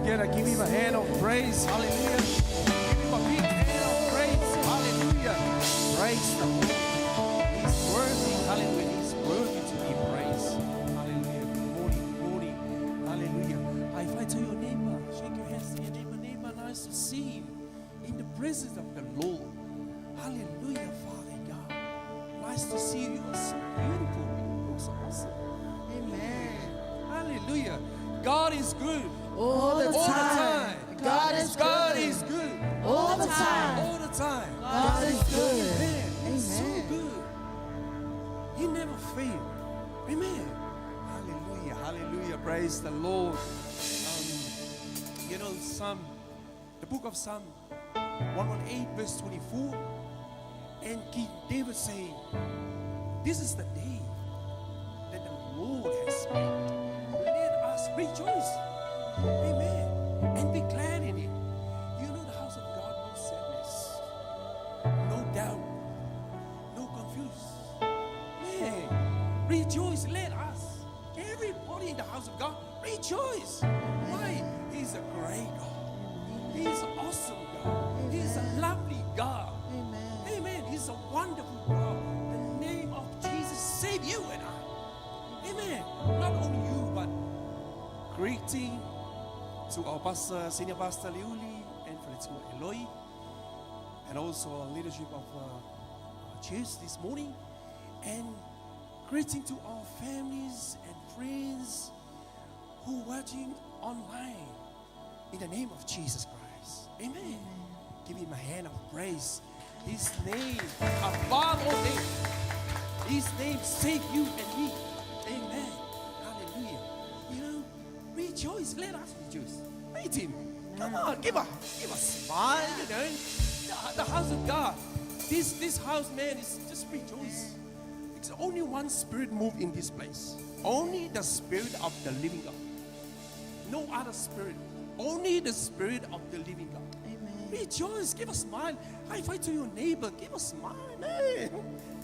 together. Give him a hand of praise. Hallelujah. Give him a big hand of praise. Hallelujah. Praise the Lord. He's worthy. Hallelujah. He's worthy to be praised. Hallelujah. Good morning. Good morning. Hallelujah. High five to your neighbor. Shake your hands to your neighbor. Neighbor, nice to see you in the presence of the Lord. Hallelujah, Father God. Nice to see you. You are so beautiful. You look so awesome. Amen. Hallelujah. God is good. All the time. God is good. All the time. All the time. God is good. Amen. He's so Amen. good. He never fails. Amen. Hallelujah. Hallelujah. Praise the Lord. The book of Psalm 118 verse 24. And King David saying, this is the day that the Lord has made. Let us rejoice. Amen. And be glad in it. You know the house of God, no sadness, no doubt, no confusion. Man, rejoice. Let us, everybody in the house of God, rejoice. Why? He's a great God. He's an awesome God. He's a lovely God. Amen. He's a wonderful God. The name of Jesus save you and I. Amen. Not only you, but greeting to our pastor, senior pastor Liuli, and to Eloy, and also our leadership of our church this morning, and greeting to our families and friends who are watching online in the name of Jesus Christ. Amen. Give him a hand of praise. His name above all names. His name save you and me. Amen. Hallelujah. You know, rejoice. Let us rejoice. Meet him. Come on, give a smile. You know, the house of God. This house, man, is just rejoice. It's only one spirit move in this place. Only the spirit of the living God. No other spirit. Only the spirit of the living God. Rejoice, give a smile. High five to your neighbor. Give a smile, man.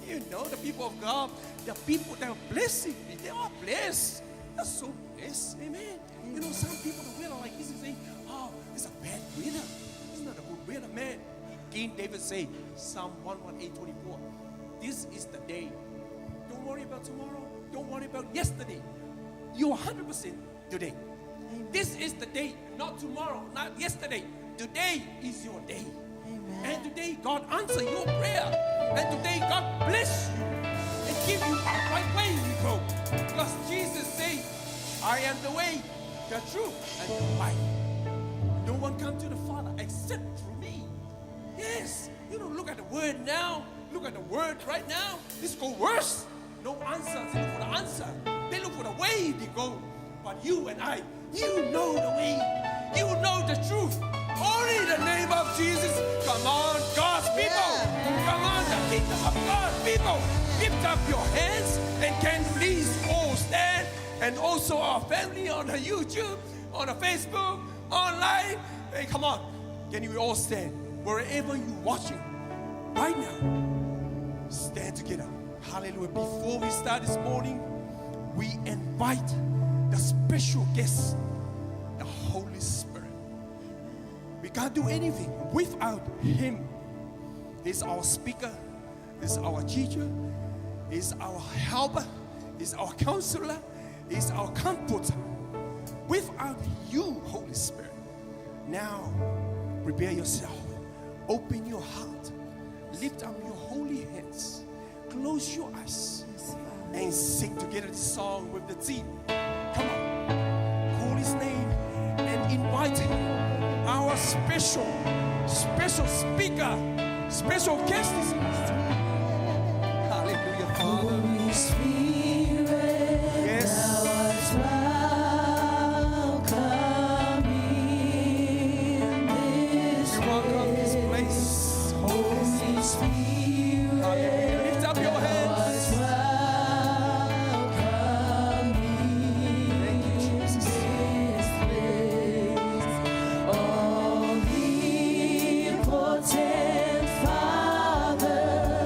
You know the people of God, the people that are blessing, they are blessed. They're so blessed. Amen. You know, some people, the weather like this, is saying, oh, it's a bad weather. It's not a good weather, man. King David said, Psalm 118:24. This is the day. Don't worry about tomorrow. Don't worry about yesterday. You're 100% today. This is the day, not tomorrow, not yesterday. Today is your day. Amen. And today God answer your prayer. And today God bless you and give you the right way you go. Because Jesus said, I am the way, the truth, and the life. No one come to the Father except through me. Yes. You don't look at the word now. Look at the word right now. This go worse. No answer. They look for the answer. They look for the way they go. But you and I, you know the way. You know the truth. Only the name of Jesus. Come on, God's people. Come on, the kingdom of God, people. Lift up your hands and can please all stand. And also our family on the YouTube, on the Facebook, online. Hey, come on. Can you all stand? Wherever you're watching right now, stand together. Hallelujah. Before we start this morning, we invite the special guest, the Holy Spirit. We can't do anything without Him. He's our speaker. He's our teacher. He's our helper. He's our counselor. He's our comforter. Without you, Holy Spirit. Now, prepare yourself. Open your heart. Lift up your holy hands. Close your eyes. And sing together this song with the team. Come on. Call His name and invite Him. Our special speaker, special guest is hallelujah, Father. Holy Spirit, yes. Thou art welcome in this We welcome this place. Holy Spirit, Hallelujah. Lift up your hands. Omnipotent Father,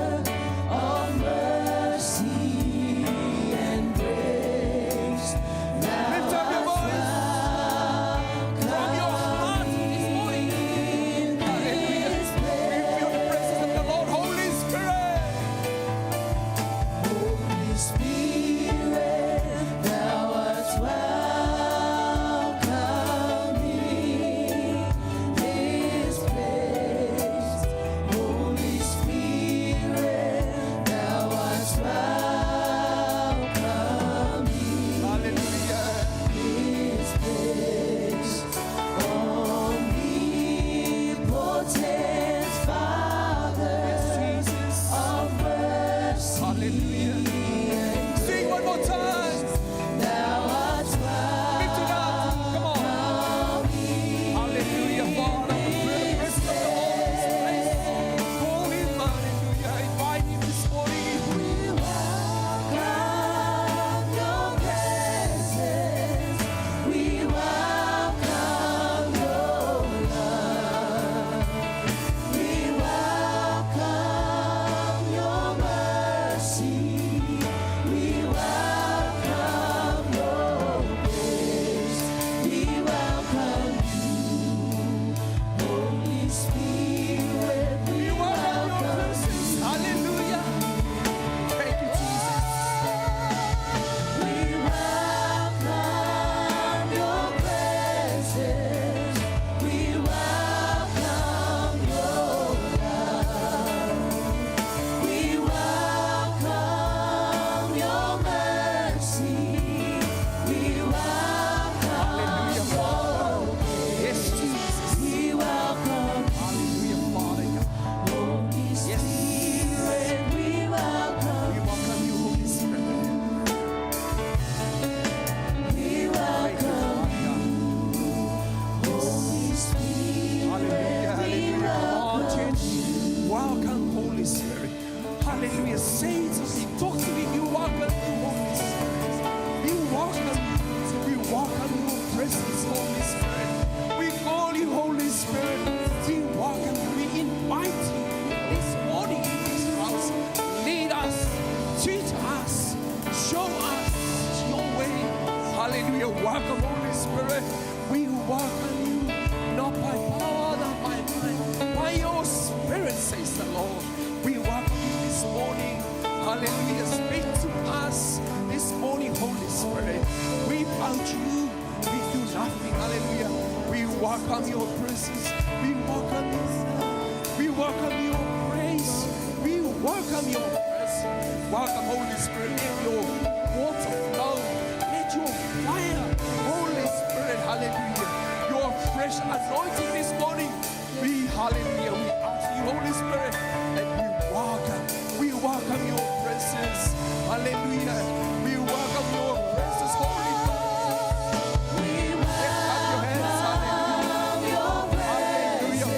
Hallelujah. Welcome, Holy Spirit. We welcome you, not by power, not by might, by your Spirit, says the Lord. We welcome you this morning. Hallelujah. Speak to us this morning, Holy Spirit. Without you, we do nothing. Hallelujah. We welcome your presence. We welcome you. We welcome your grace. We welcome your presence. Welcome, Holy Spirit, in your water flow. Let your fire, Holy Spirit, hallelujah, your fresh anointing this morning. Hallelujah, we ask you, Holy Spirit, and we welcome your presence. Hallelujah, we welcome your presence, Holy Spirit. Lift up your hands, hallelujah. Hallelujah,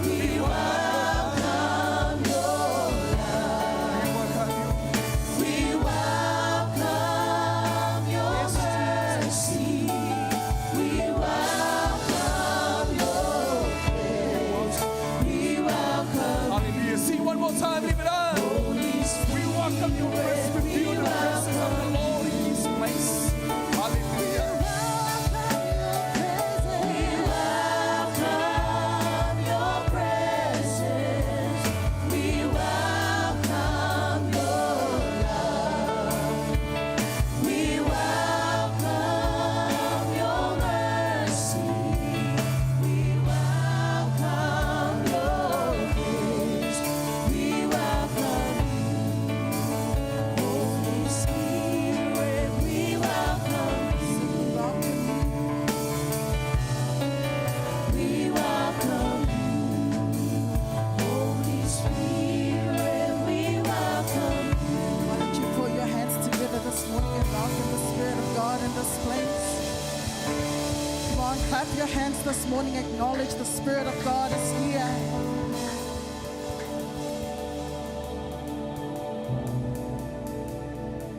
we welcome you. We welcome your mercy. We welcome your grace. We welcome Hallelujah. See one more time, leave it up. Holy Spirit. We welcome your presence. We feel the presence of the Lord in this place. Hallelujah. We welcome your presence. We welcome your love. We welcome your mercy. We welcome your grace. We welcome you, Holy Spirit. We welcome you. We welcome you, Holy Spirit. We welcome you. Why don't you put your hands together this morning and welcome the Spirit of God in this place? Come on, clap your hands this morning. Acknowledge the Spirit of God is here.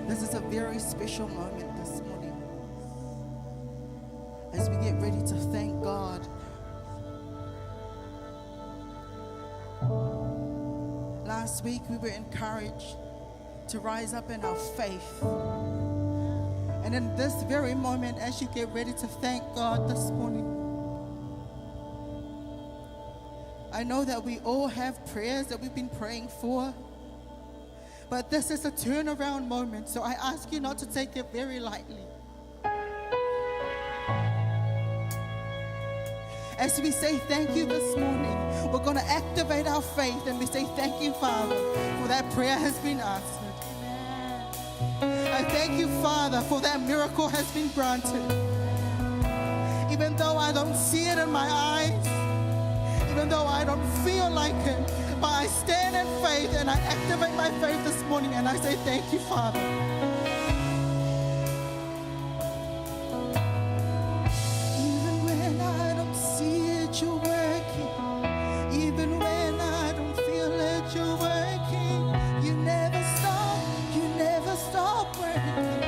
This is a very special moment this morning as we get ready to thank God. Last week we were encouraged to rise up in our faith. And in this very moment, as you get ready to thank God this morning, I know that we all have prayers that we've been praying for, but this is a turnaround moment, so I ask you not to take it very lightly. As we say thank you this morning, we're going to activate our faith and we say thank you, Father, for that prayer has been answered. I thank you, Father, for that miracle has been granted. Even though I don't see it in my eyes, even though I don't feel like it, but I stand in faith and I activate my faith this morning and I say thank you, Father. Even when I don't see it, you're working. Even when I don't feel it, you're working. You never stop working.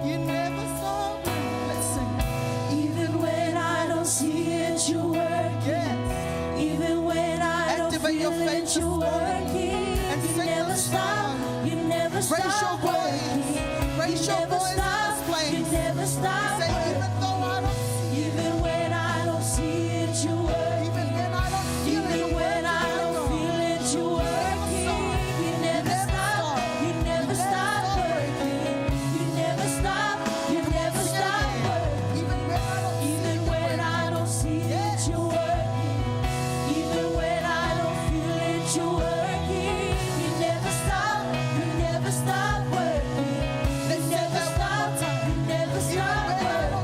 You never stop working. Let's sing. Even when I don't see it, you're working. Yes. Even when I don't Activate your feel faith it, this you're morning working. and You sing never this stop. song. You never Raise your stop voice. working. Raise You your never voice in stop. this place. You never stop Say, working. even though I don't see it, Even when I don't see it, you're working. even when I don't feel it, Even when I don't feel it, you're working. You never stop. You never stop working. You never stop. You never stop working. even when I don't see Even it, when I don't see it, you're working. Even when I don't feel it, you're working. You never stop. You never stop working. You Let's say never that one stop. more time. You never Even stop when I working. don't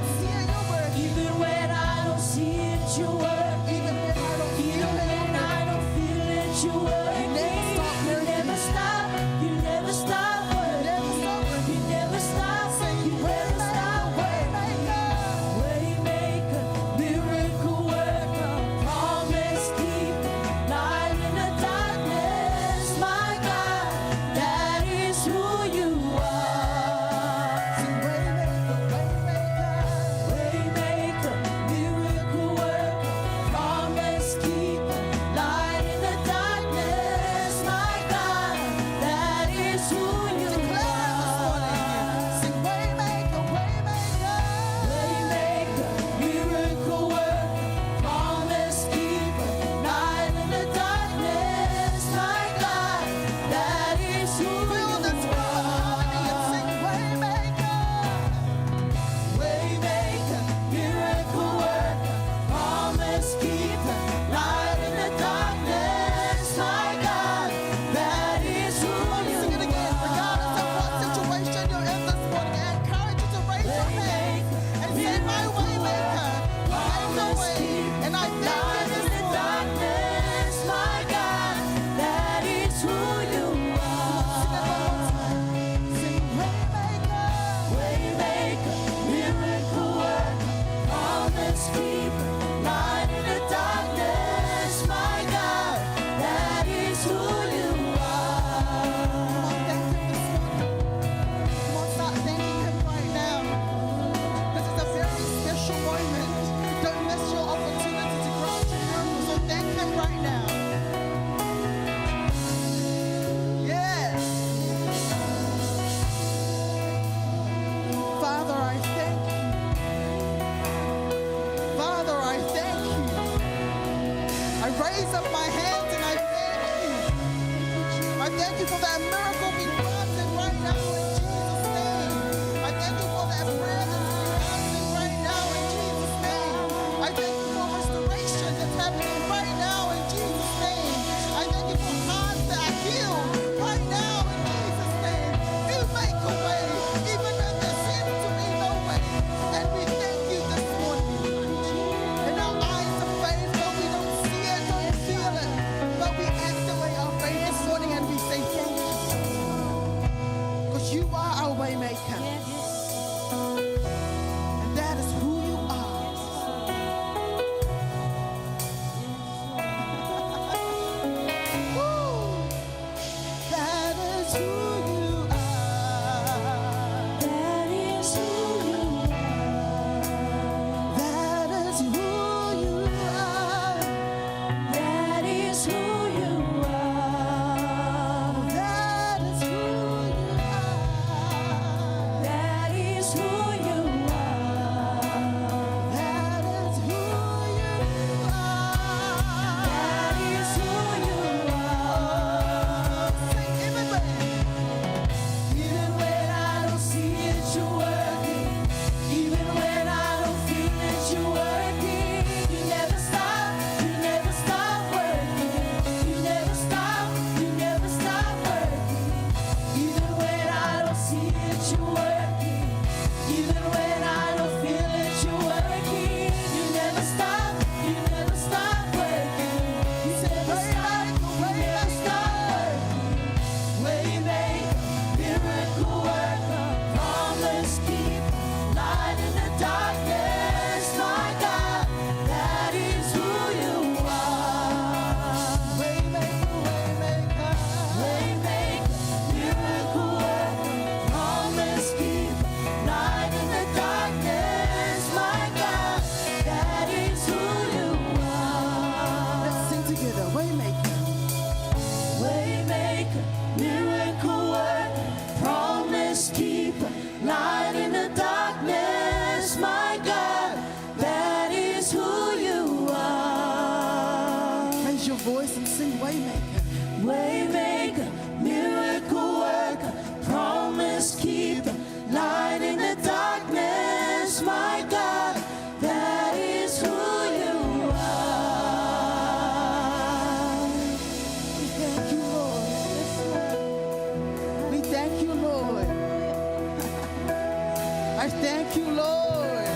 I thank you, Lord.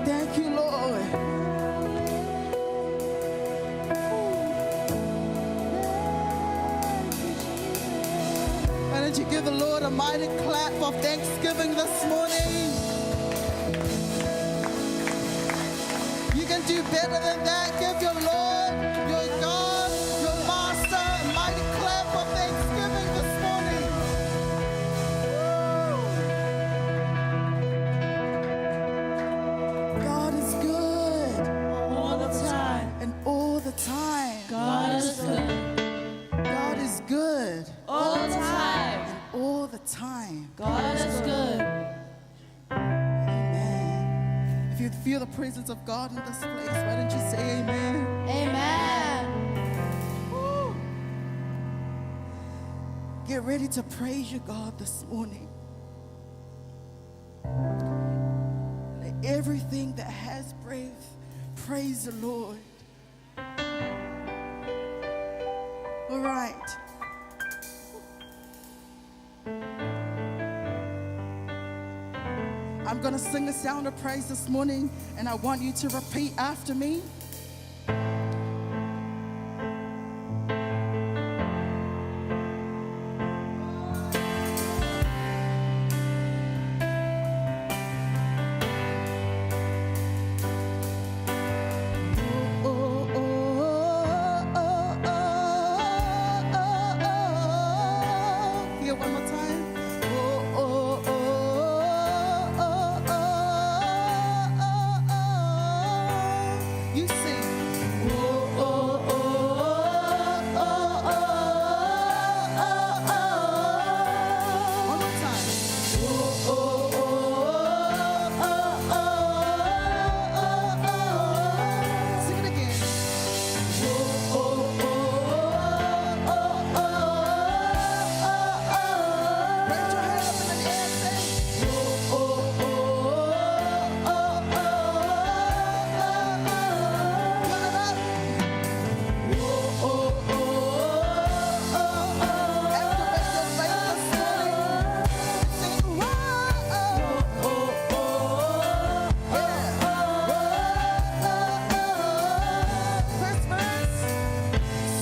Thank you, Lord. Why don't you give the Lord a mighty clap of thanksgiving this morning? You can do better than that. Give your Lord, your God, your Master a mighty clap of thanksgiving this morning. Woo! God is good. All the time. And all the time. God is good. God is good. All the time. All the time. God is good. Amen. If you feel the presence of God in this place, why don't you say amen? Amen. Woo. Get ready to praise your God this morning. Let everything that has breath praise the Lord. All right. I'm going to sing a sound of praise this morning, and I want you to repeat after me. Here, one more time. You sing. One more time. Sing it again. Raise your hand up in the air and say, put it up.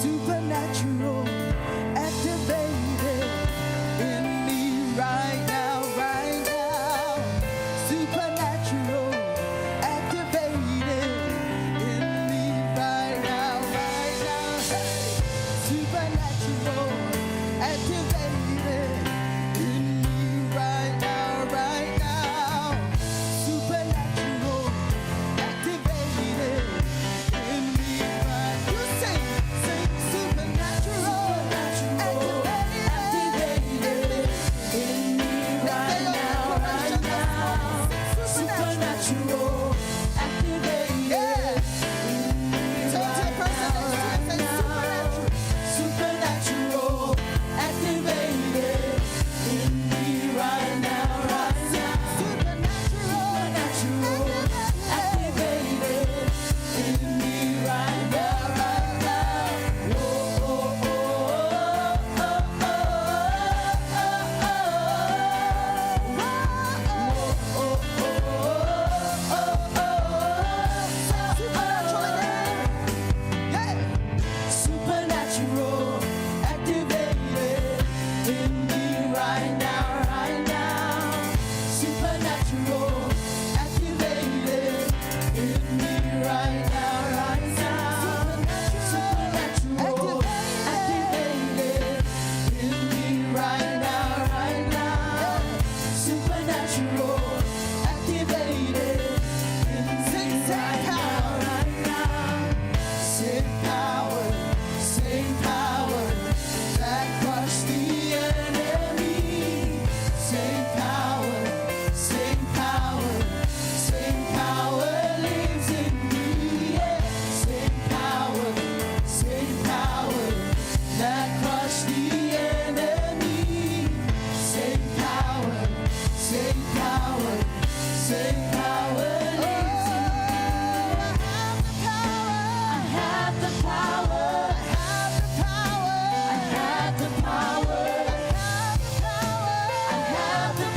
Supernatural, activated in me right now, right now. Supernatural, activated in me right now, right now. Hey. Supernatural, activated in me right now, right now. Supernatural, activated in me right. You sing, supernatural, activated in me right now, right now. Supernatural, activated. Turn to the person next to you and say, supernatural, activated in me right now, right now. Supernatural, activated in me right now, right now. Supernatural again. Yeah. Supernatural, activated in me right now, right now. Supernatural, activated in me right now, right now. Supernatural, activated in me right now, right now. Supernatural, activated in me right now, right now. Same power that crushed the enemy. Same power lives in me. Yeah. Same power that crushed the enemy. Same power lives in me. I have the power. I have the power. I have the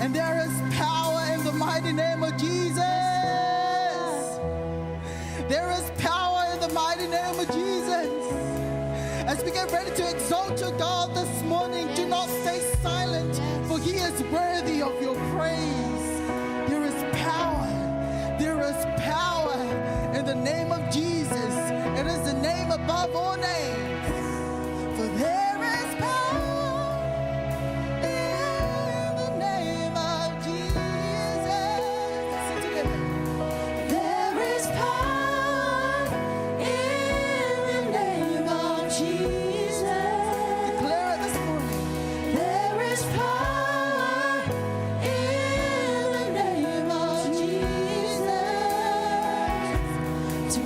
And there is power in the mighty name of Jesus. There is power in the mighty name of Jesus. As we get ready to exalt your God this morning, do not stay silent, for he is worthy of your praise. There is power. There is power in the name of Jesus. It is the name above all names. For there is power in the name of Jesus. Sing together. There is power in the name of Jesus. Declare it this morning. There is power in the name of Jesus to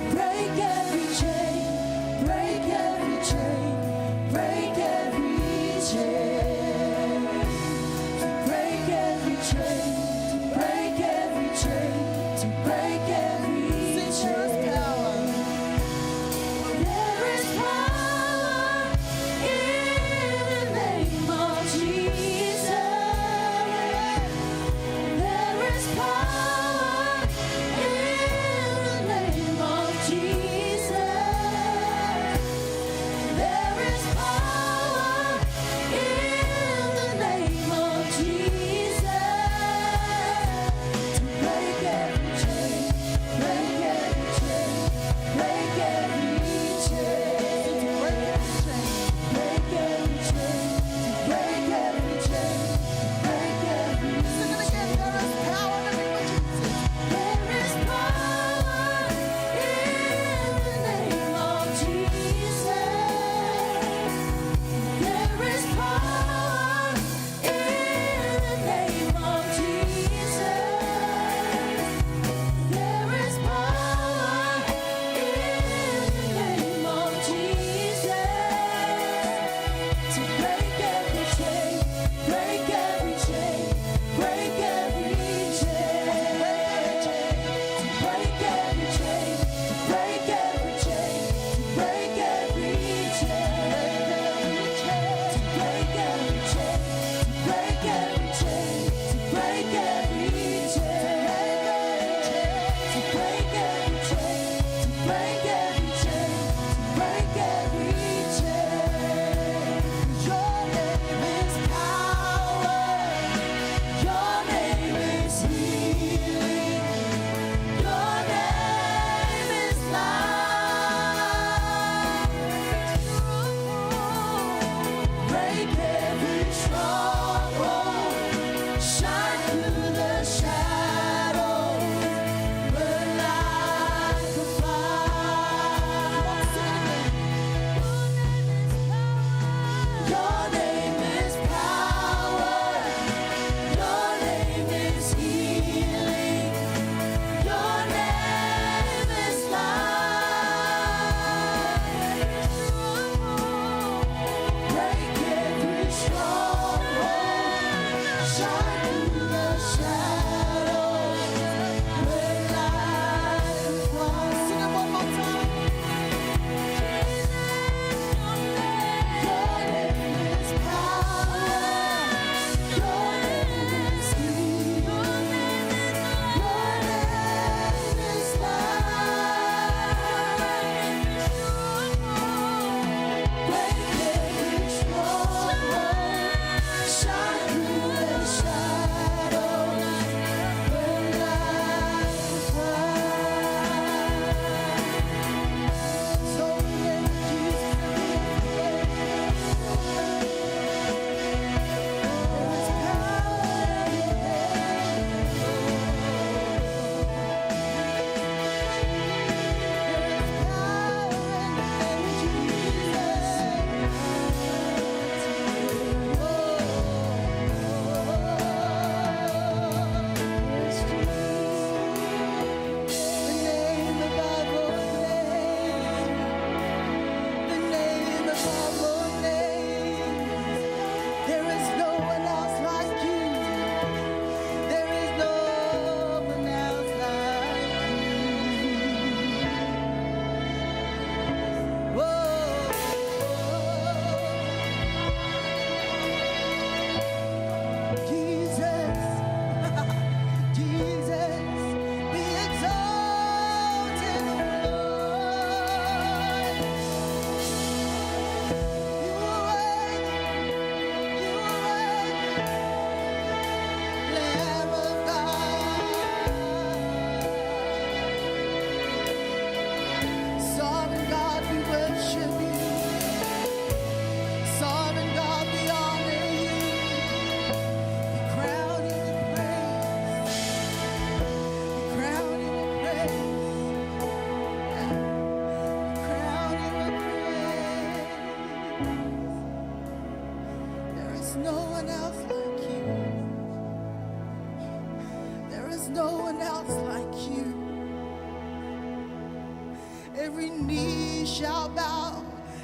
shall bow,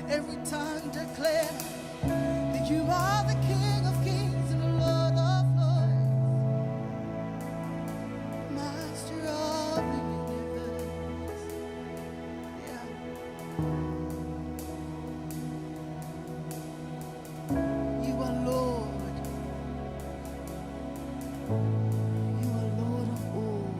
every tongue declare that you are the King of kings and the Lord of lords, Master of the universe. Yeah. You are Lord. You are Lord of all.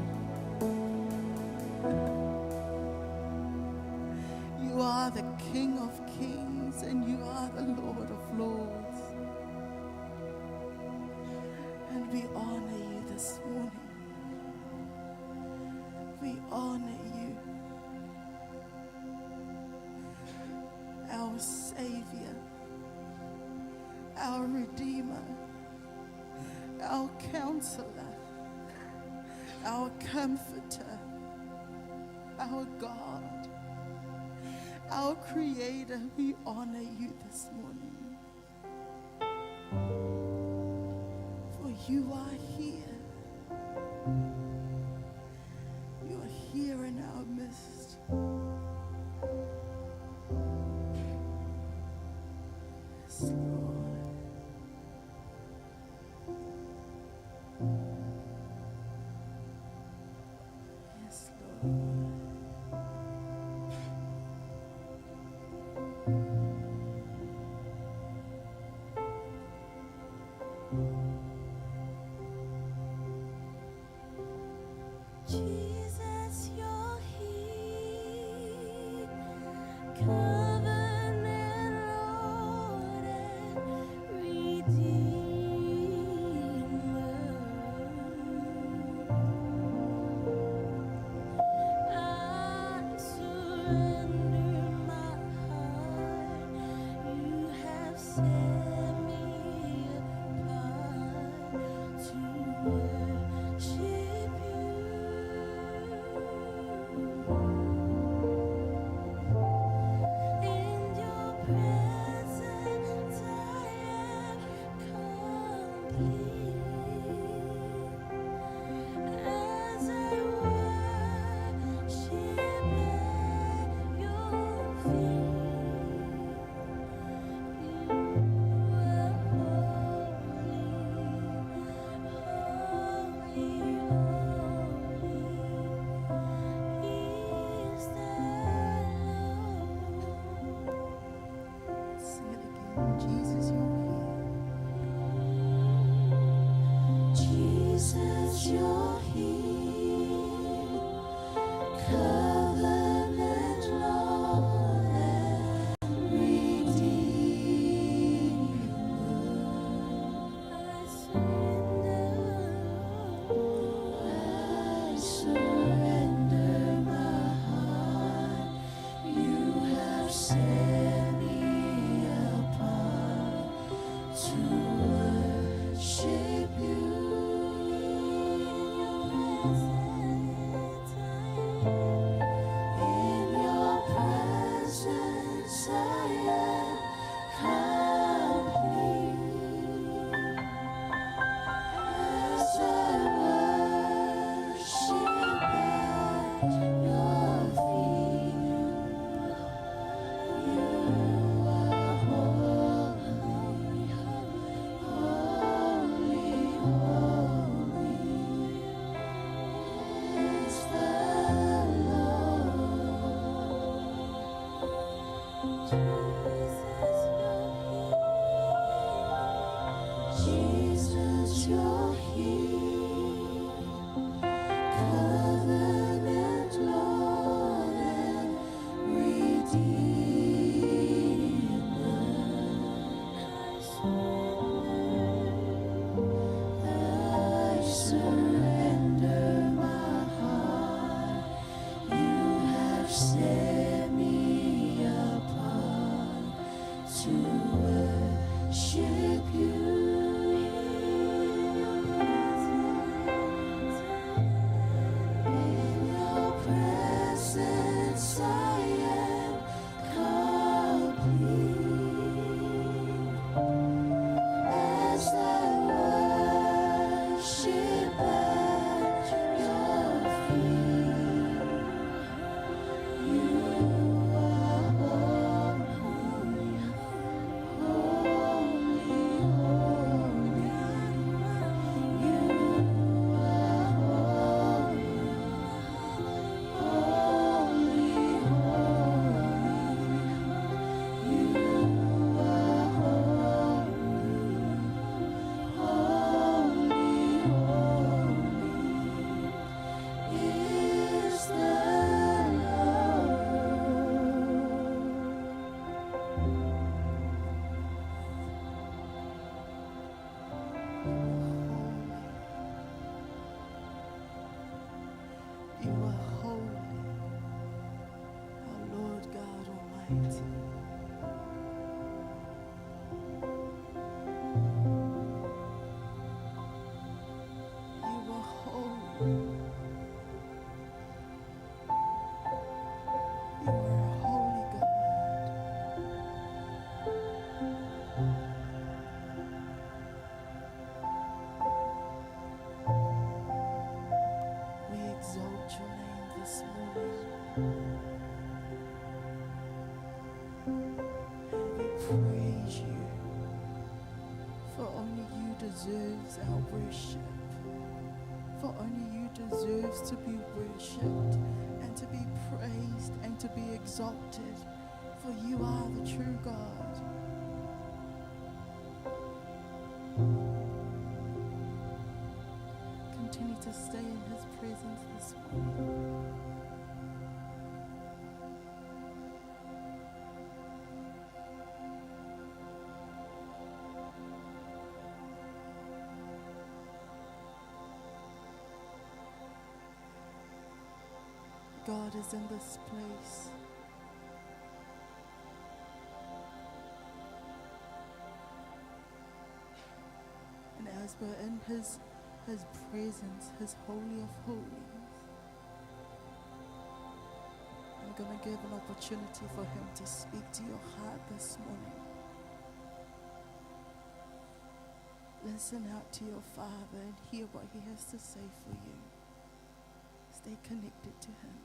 You are the King of kings and you are the Lord of lords. And we honor you this morning. We honor you, our Savior, our Redeemer, our Counselor, our Comforter, our God, our Creator. We honor you this morning. For you are here. You are here in our midst. Yes, Lord. Yes, Lord. Jesus, you're here, covenant Lord and Redeemer. I surrender my heart. You have set me apart to worship you. In your presence I am complete. As I worship at your feet, you are holy, holy, is the Lord. Sing it again. Jesus, you're here. Jesus, you're here, covenant Lord and Redeemer. I surrender my heart. You have set me apart to worship you. deserves our worship. For only you deserves to be worshipped and to be praised and to be exalted. For you are the true God. Continue to stay in his presence this morning. God is in this place. And as we're in his presence, his holy of holies, I'm going to give an opportunity for him to speak to your heart this morning. Listen out to your Father and hear what he has to say for you. Stay connected to him.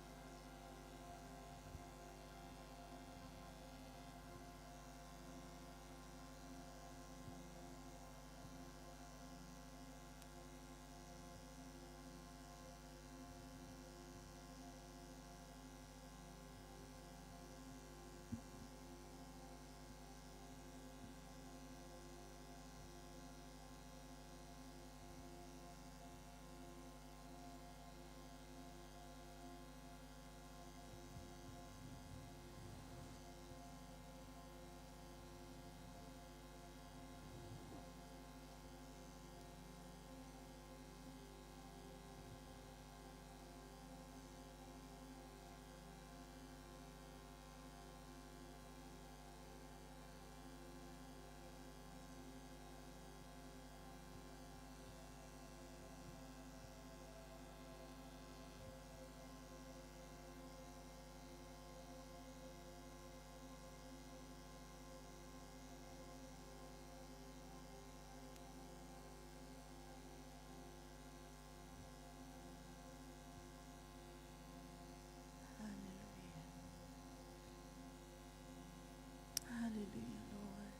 Hallelujah, Lord.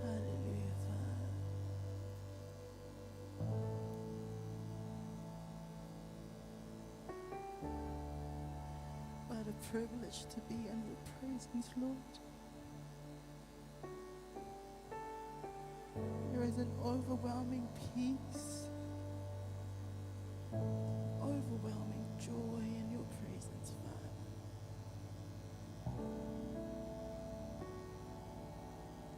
Hallelujah, Father. What a privilege to be in your presence, Lord. There is an overwhelming peace, overwhelming joy in your presence, Father.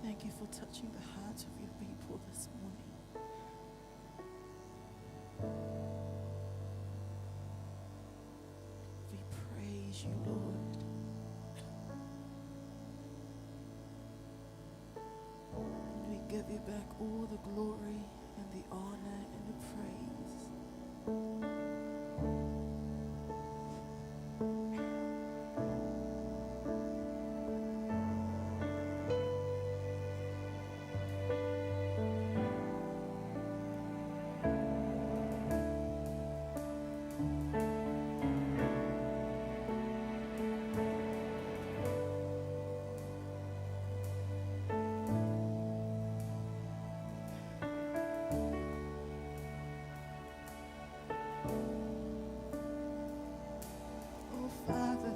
Thank you for touching the hearts of your people this morning. We praise you, Lord. Give you back all the glory and the honor and the praise.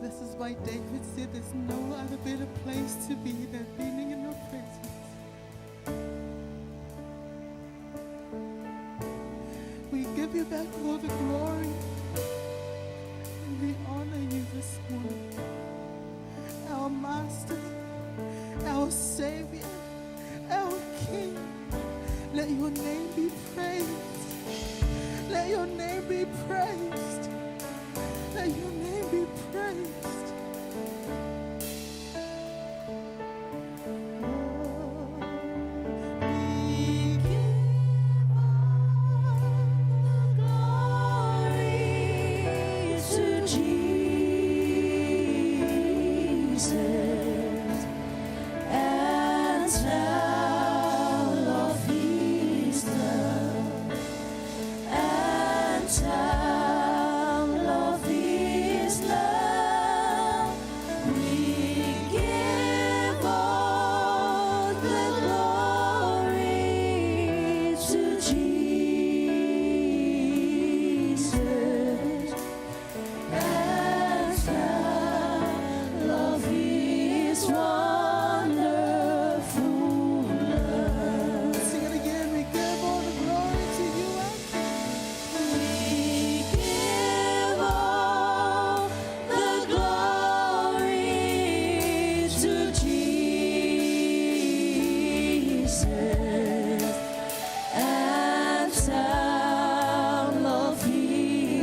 This is why David said there's no other better place to be than being in your presence. We give you back all the glory and we honor you this morning. Our Master, our Savior, our King. Let your name be praised. Let your name be praised. Let your name be praised. And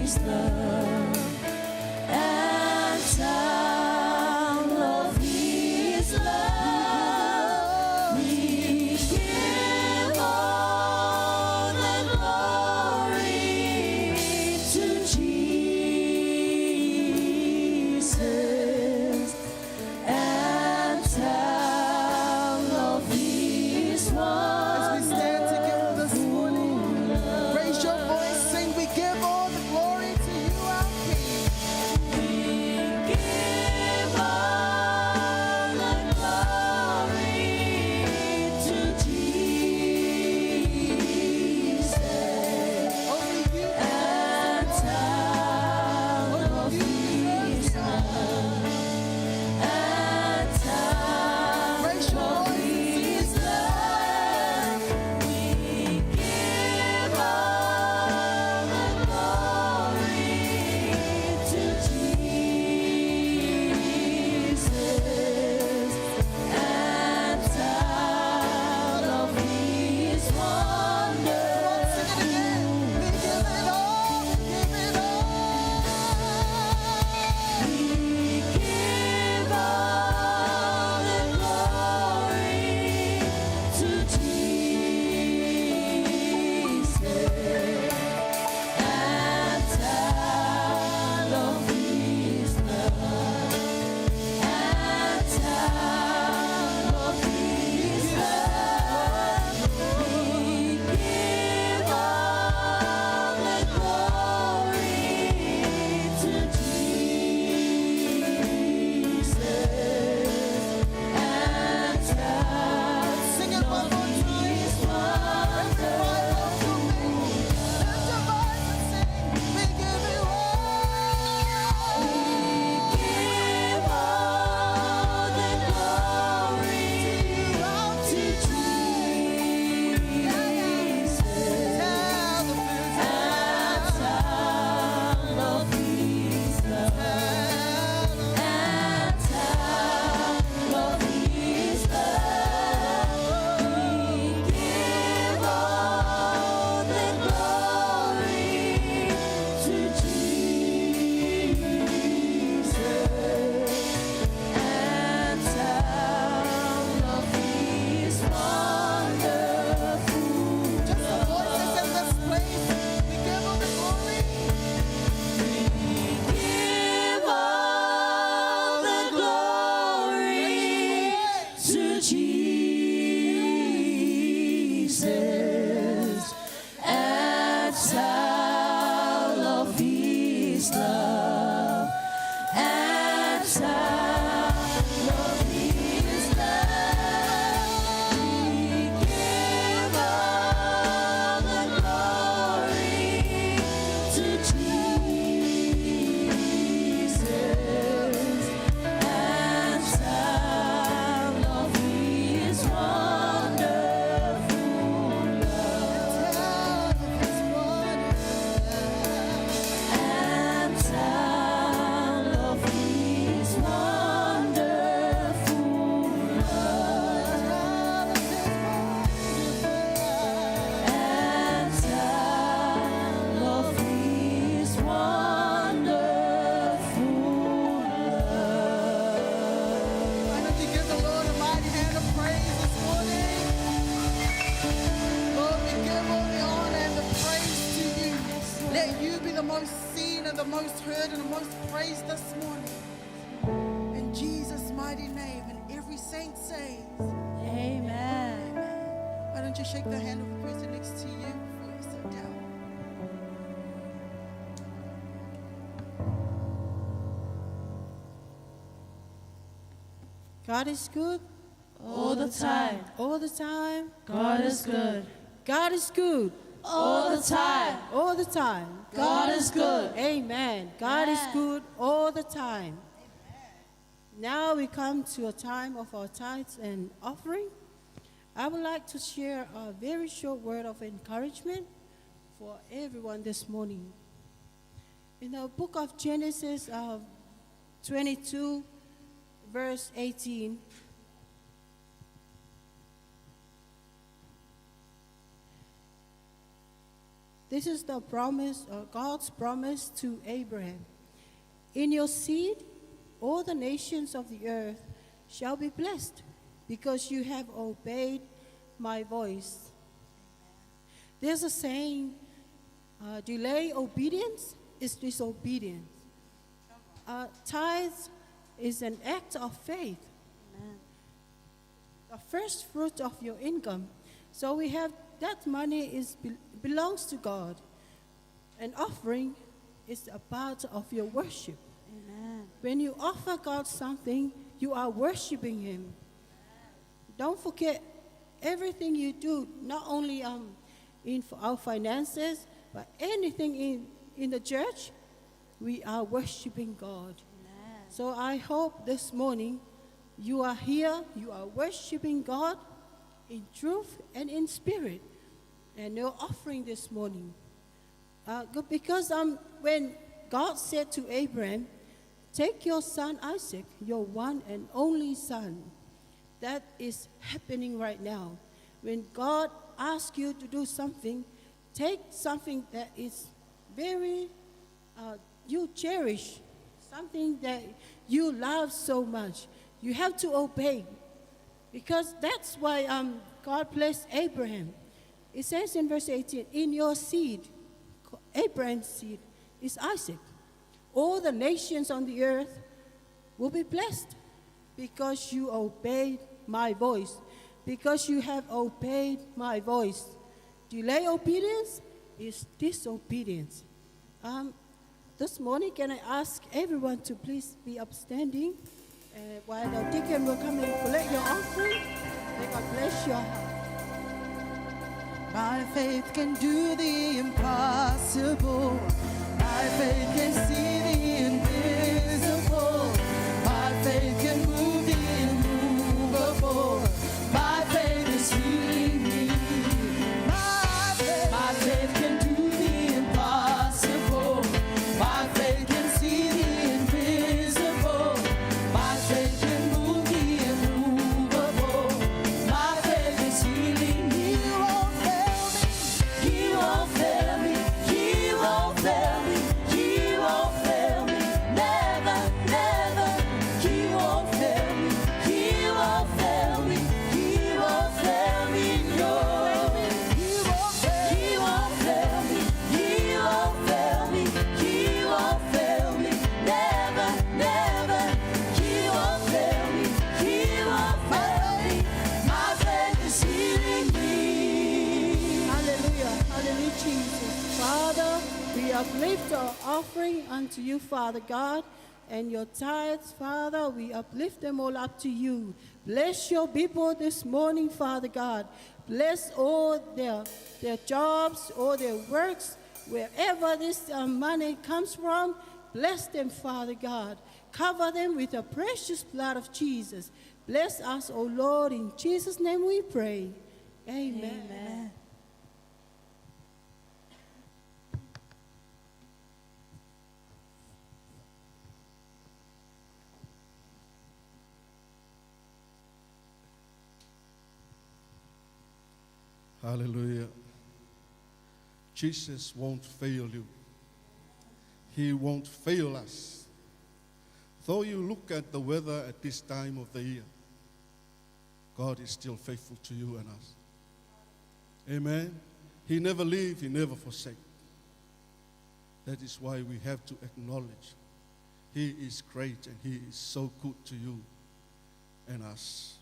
His love and sound of His love. We give all the glory to Jesus and sound of His As we stand together this morning, raise your voice, sing, we give all the glory to you, our King. We give all the glory to Jesus Only you, and sound of His love and sound raise your of voice, His love. We give all the glory to Jesus and sound of His wonder. sing it again. We give it all, we give it all. We give all the glory to Jesus and sound of His love and sound of His love. We give all the glory to Jesus and sound Sing it one more time. His wonder. Lift your voice and sing, we give it all. Give all the glory to Jesus Tell the and sound of His love and sound of His love. We give all the glory to Jesus and sound of His wonderful Just the voices in this place, we give all the glory. Give all the glory to Jesus and sound of His love and sound of His love. We give all the glory to Jesus and sound of His wonderful love and sound of His wonderful love and sound of His wonderful love. Why don't you give the Lord a mighty hand of praise this morning? Lord, we give all the honor and the praise to you. Let you be the most seen and the most heard and the most praised this morning. In Jesus' mighty name, and every saint says, Amen. why don't you shake the hand of the person next to you before you sit down? God is good All the time, all the time. God is good. God is good All the time, all the time. God is good. Amen. God is Amen. good all the time. Now we come to a time of our tithes and offering. I would like to share a very short word of encouragement for everyone this morning. In the book of Genesis 22, verse 18, This is the promise, God's promise to Abraham. In your seed, all the nations of the earth shall be blessed, because you have obeyed my voice. There's a saying, delay obedience is disobedience. Tithes is an act of faith. The first fruit of your income. So we have that money belongs to God. An offering is a part of your worship. Amen. When you offer God something, you are worshiping Him. Don't forget everything you do, not only in our finances, but anything in the church, we are worshiping God. Amen. So I hope this morning you are here, you are worshiping God in truth and in spirit. And you're offering this morning. Because when God said to Abraham, take your son Isaac, your one and only son. That is happening right now. When God asks you to do something, take something that is very, you cherish, something that you love so much. You have to obey. Because that's why God blessed Abraham. It says in verse 18, in your seed, Abraham's seed is Isaac. All the nations on the earth will be blessed because you obeyed my voice. Because you have obeyed my voice. Delay obedience is disobedience. This morning, can I ask everyone to please be upstanding while the deacon will come and collect your offering? May God bless your heart. My faith can do the impossible. My faith can see the invisible. My faith can move the immovable. My faith is healing me. My faith can do the impossible. My faith can see the invisible. My faith can move the immovable. My faith is healing me. He won't fail me. He won't fail me. He won't fail me. Never, never. He won't fail me. He won't fail me. He won't fail me. No. He won't fail me. He won't fail me. He won't fail me. Never, never. He won't fail me. He won't fail me. My faith is healing me. Hallelujah. Hallelujah, Jesus. Father, we uplift our offering unto you, Father God, and your tithes, Father, we uplift them all up to you. Bless your people this morning, Father God. Bless all their jobs, all their works, wherever this money comes from. Bless them, Father God. Cover them with the precious blood of Jesus. Bless us, O Lord, in Jesus' name we pray. Amen. Amen. Hallelujah. Jesus won't fail you. He won't fail us. Though you look at the weather at this time of the year, God is still faithful to you and us. Amen. He never leave, He never forsake. That is why we have to acknowledge He is great and He is so good to you and us.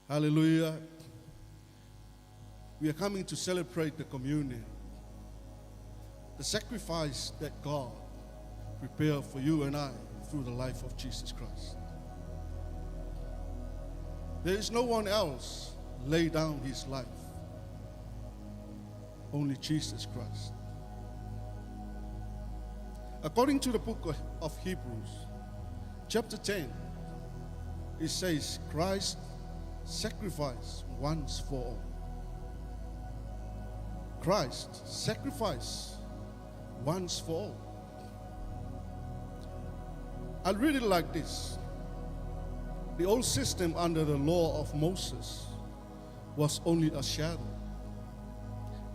Hallelujah. We are coming to celebrate the communion, the sacrifice that God prepared for you and I through the life of Jesus Christ. There is no one else lay down his life, only Jesus Christ. According to the book of Hebrews, chapter 10, it says, Christ sacrificed once for all. Christ sacrificed once for all. I'll read it like this. The old system under the law of Moses was only a shadow,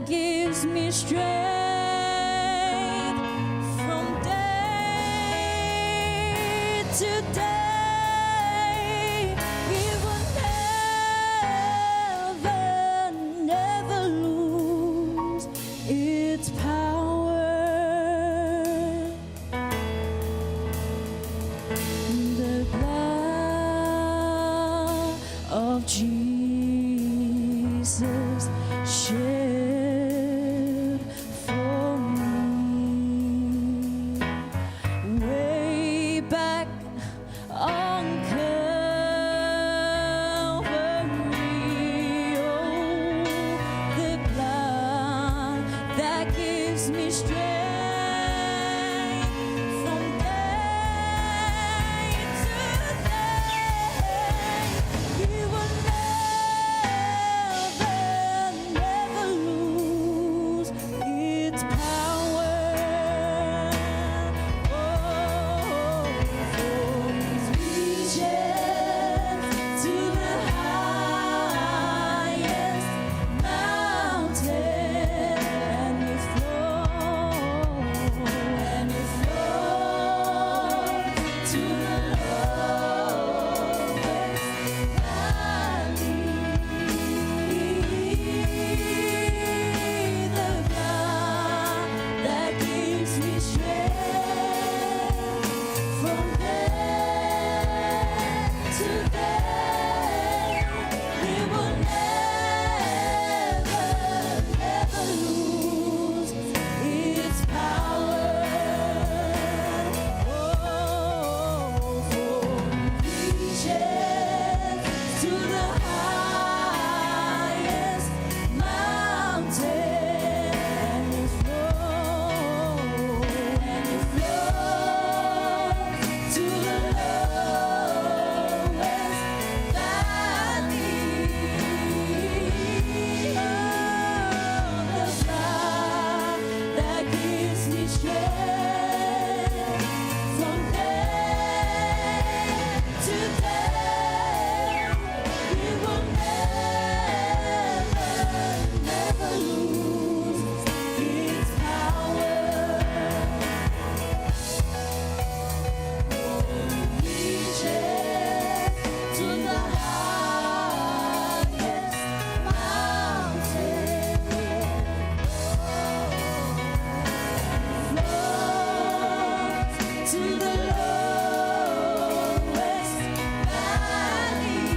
that gives me strength from day to day. It will never, never lose its power. The blood of Jesus shed for me way back on Calvary. Oh, the blood that gives me strength from day to day. It will never, never lose its power. Oh, from His reaches to the highest mountain, and it flows to the lowest valley. The blood that gives me strength from day to day. It will never, never lose its power. Oh, from reaches to the highest mountain, and it flows to the lowest valley. The blood that gives me strength from day to day. It will never, never lose its power. Reaches to the highest mountain, flows to the lowest valley.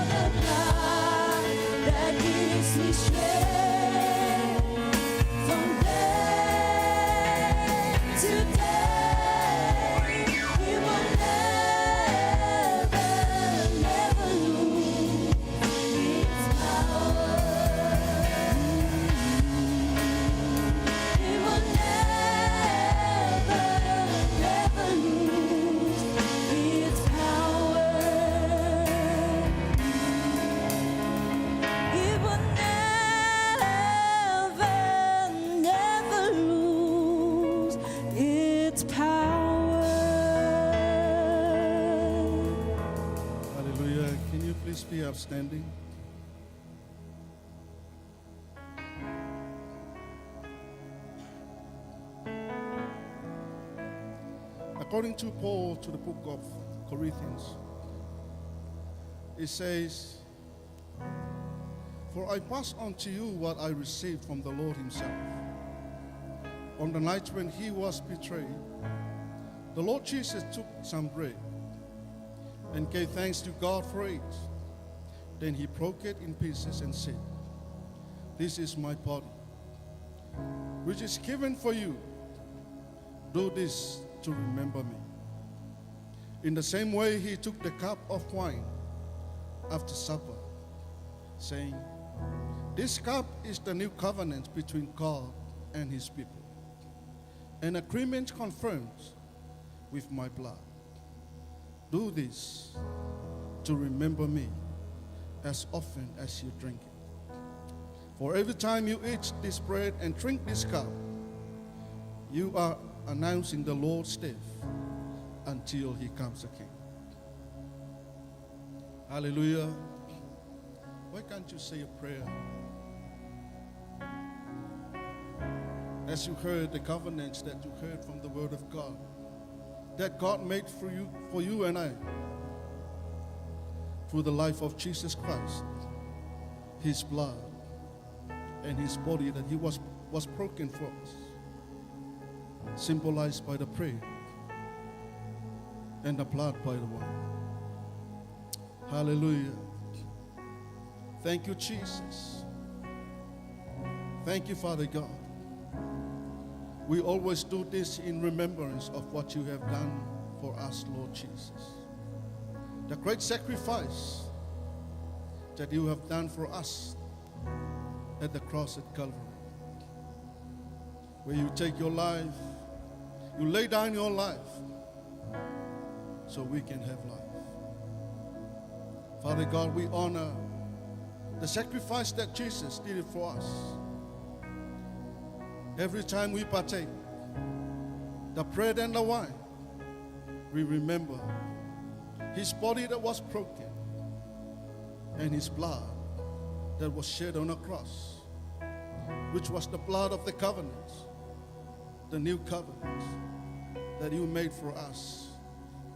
The blood that gives me strength from day to day. It will never, never lose its power. It will never, never lose its power. It will never, never lose its power. Hallelujah. Can you please be upstanding? According to Paul to the book of Corinthians, it says, "For I pass on to you what I received from the Lord himself. On the night when he was betrayed, the Lord Jesus took some bread and gave thanks to God for it. Then he broke it in pieces and said, 'This is my body, which is given for you. Do this to remember me.' In the same way, he took the cup of wine after supper, saying, 'This cup is the new covenant between God and his people, an agreement confirmed with my blood. Do this to remember me as often as you drink it. For every time you eat this bread and drink this cup, you are announcing the Lord's death until he comes again." Hallelujah. Why can't you say a prayer? As you heard the covenants that you heard from the Word of God, that God made for you and I, through the life of Jesus Christ, His blood and His body that He was broken for us, symbolized by the prayer and the blood by the wine. Hallelujah. Thank you, Jesus. Thank you, Father God. We always do this in remembrance of what you have done for us, Lord Jesus. The great sacrifice that you have done for us at the cross at Calvary, where you take your life, you lay down your life so we can have life. Father God, we honor the sacrifice that Jesus did it for us. Every time we partake the bread and the wine, we remember His body that was broken and His blood that was shed on a cross, which was the blood of the covenant, the new covenant that you made for us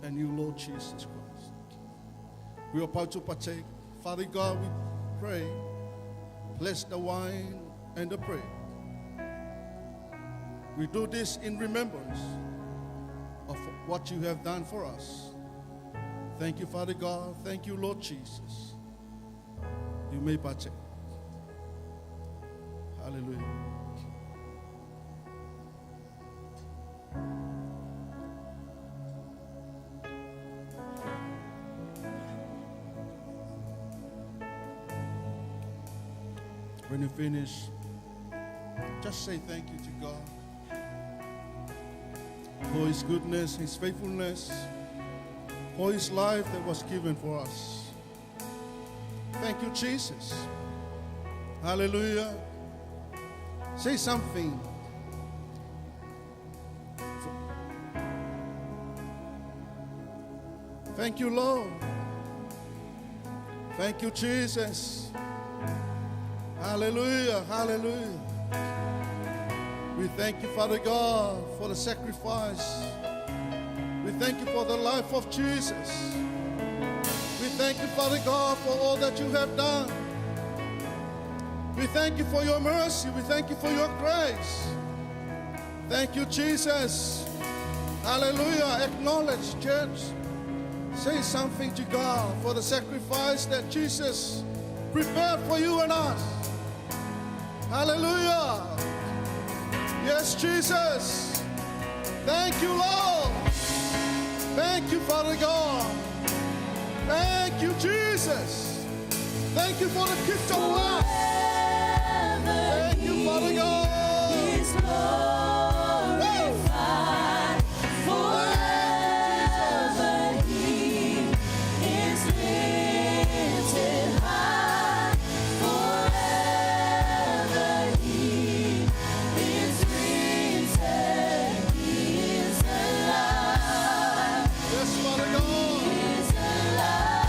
and you, Lord Jesus Christ. We are about to partake. Father God, we pray, bless the wine and the bread. We do this in remembrance of what you have done for us. Thank you, Father God. Thank you, Lord Jesus. You may partake. Hallelujah. When you finish, just say thank you to God for His goodness, His faithfulness, for His life that was given for us. Thank you, Jesus. Hallelujah. Say something. Thank you, Lord. Thank you, Jesus. Hallelujah. Hallelujah. We thank you, Father God, for the sacrifice. We thank you for the life of Jesus. We thank you, Father God, for all that you have done. We thank you for your mercy. We thank you for your grace. Thank you, Jesus. Hallelujah. Acknowledge, church. Say something to God for the sacrifice that Jesus prepared for you and us. Hallelujah. Yes, Jesus. Thank you, Lord. Thank you, Father God. Thank you, Jesus. Thank you for the gift of life. Thank you, Father God. Is glorified forever. He is lifted high forever. He is risen. He is alive. Yes, Father God. He is alive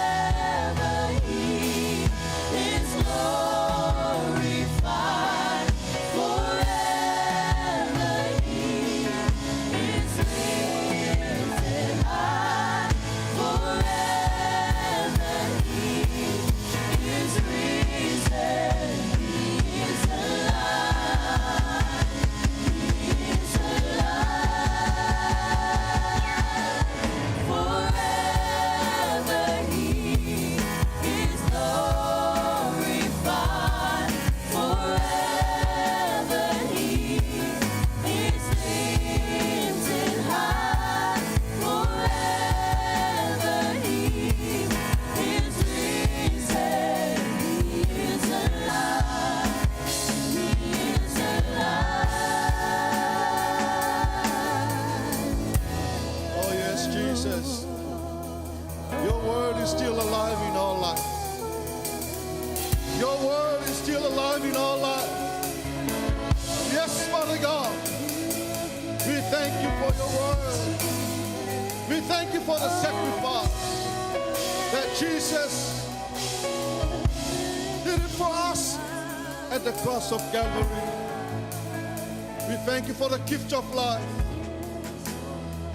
forever. He is glorified forever. He is lifted high forever. He is risen. He is alive. He is alive forever. He is glorified forever. He is lifted high forever. He is risen. He is alive. He is alive. Oh, yes, Jesus. Your word is still alive in our life. Your word is still alive in our life. Yes, Father God. We thank you for your word. We thank you for the sacrifice. Jesus did it for us at the cross of Calvary. We thank you for the gift of life.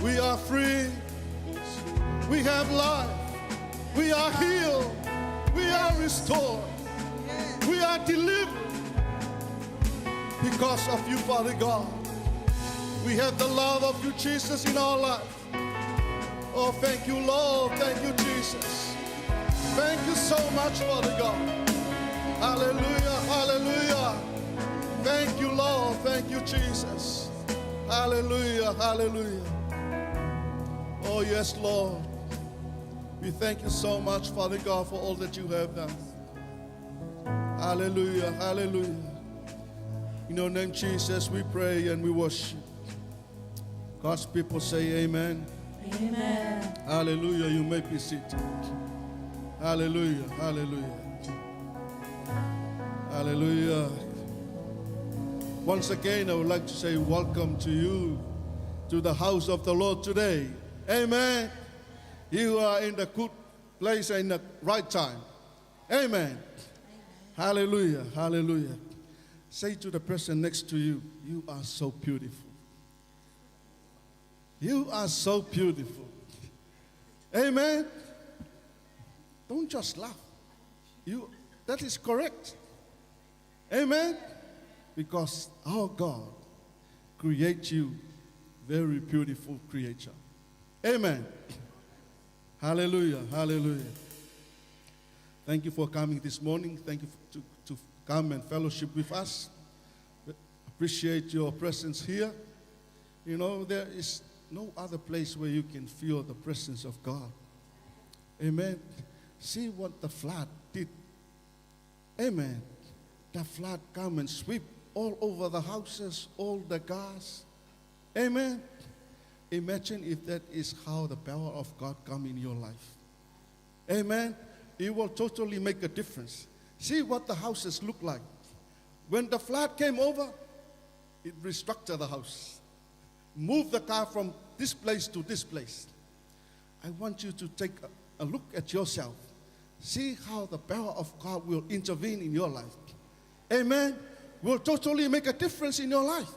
We are free. We have life. We are healed. We are restored. We are delivered because of you, Father God. We have the love of you, Jesus, in our life. Oh, thank you, Lord. Thank you, Jesus. Thank you so much, Father God. Hallelujah, hallelujah. Thank you, Lord. Thank you, Jesus. Hallelujah, hallelujah. Oh, yes, Lord. We thank you so much, Father God, for all that you have done. Hallelujah, hallelujah. In your name, Jesus, we pray and we worship. God's people say amen. Amen. Hallelujah. You may be seated. Hallelujah, hallelujah. Hallelujah. Once again, I would like to say welcome to you to the house of the Lord today. Amen. You are in the good place and the right time. Amen. Hallelujah. Hallelujah. Say to the person next to you, you are so beautiful. You are so beautiful. Amen. Don't just laugh. That is correct. Amen. Because our God creates you very beautiful creature. Amen. Hallelujah. Hallelujah. Thank you for coming this morning. Thank you to come and fellowship with us. Appreciate your presence here. You know, there is no other place where you can feel the presence of God. Amen. See what the flood did. Amen. The flood come and sweep all over the houses, all the cars. Amen. Imagine if that is how the power of God come in your life. Amen. It will totally make a difference. See what the houses look like. When the flood came over, it restructured the house. Move the car from this place to this place. I want you to take a look at yourself. See how the power of God will intervene in your life. Amen. Will totally make a difference in your life.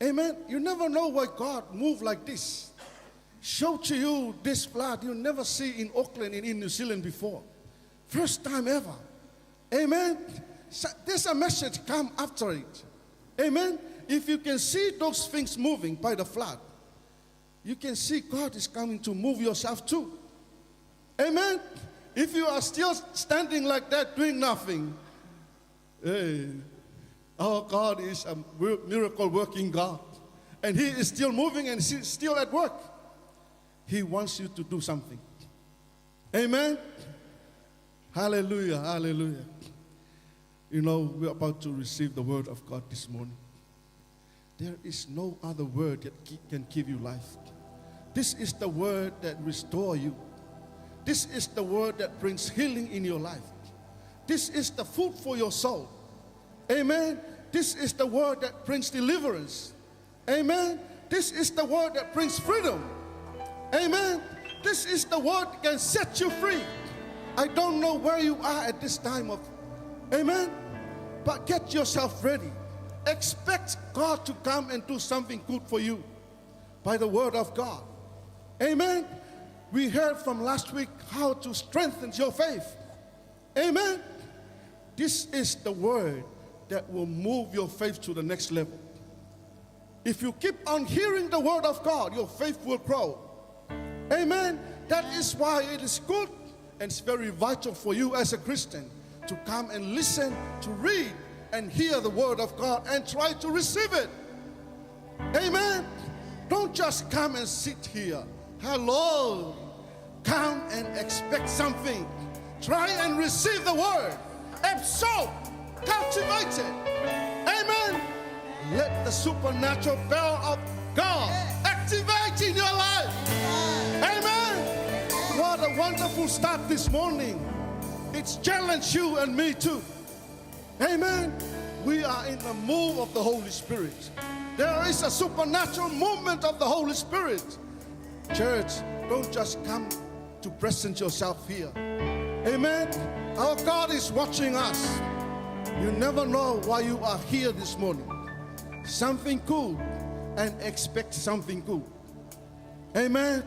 Amen. You never know why God moved like this. Show to you this flood you never see in Auckland and in New Zealand before. First time ever. Amen. So there's a message come after it. Amen. If you can see those things moving by the flood, you can see God is coming to move yourself too. Amen. If you are still standing like that doing nothing, hey, our God is a miracle working God. And He is still moving and He's still at work. He wants you to do something. Amen. Hallelujah, hallelujah. You know, we're about to receive the word of God this morning. There is no other word that can give you life. This is the word that restores you. This is the word that brings healing in your life. This is the food for your soul. Amen. This is the word that brings deliverance. Amen. This is the word that brings freedom. Amen. This is the word that can set you free. I don't know where you are at this time of, amen. But get yourself ready. Expect God to come and do something good for you by the word of God. Amen. We heard from last week how to strengthen your faith. Amen. This is the word that will move your faith to the next level. If you keep on hearing the word of God, your faith will grow. Amen. That is why it is good and it's very vital for you as a Christian to come and listen, to read and hear the word of God and try to receive it. Amen. Don't just come and sit here. Hello. Come and expect something. Try and receive the word. Absorb. Cultivate it. Amen. Let the supernatural power of God activate in your life. Amen. What a wonderful start this morning. It's challenged you and me too. Amen. We are in the move of the Holy Spirit. There is a supernatural movement of the Holy Spirit. Church, don't just come to present yourself here. Amen. Our God is watching us. You never know why you are here this morning. Something good, and expect something good. Amen.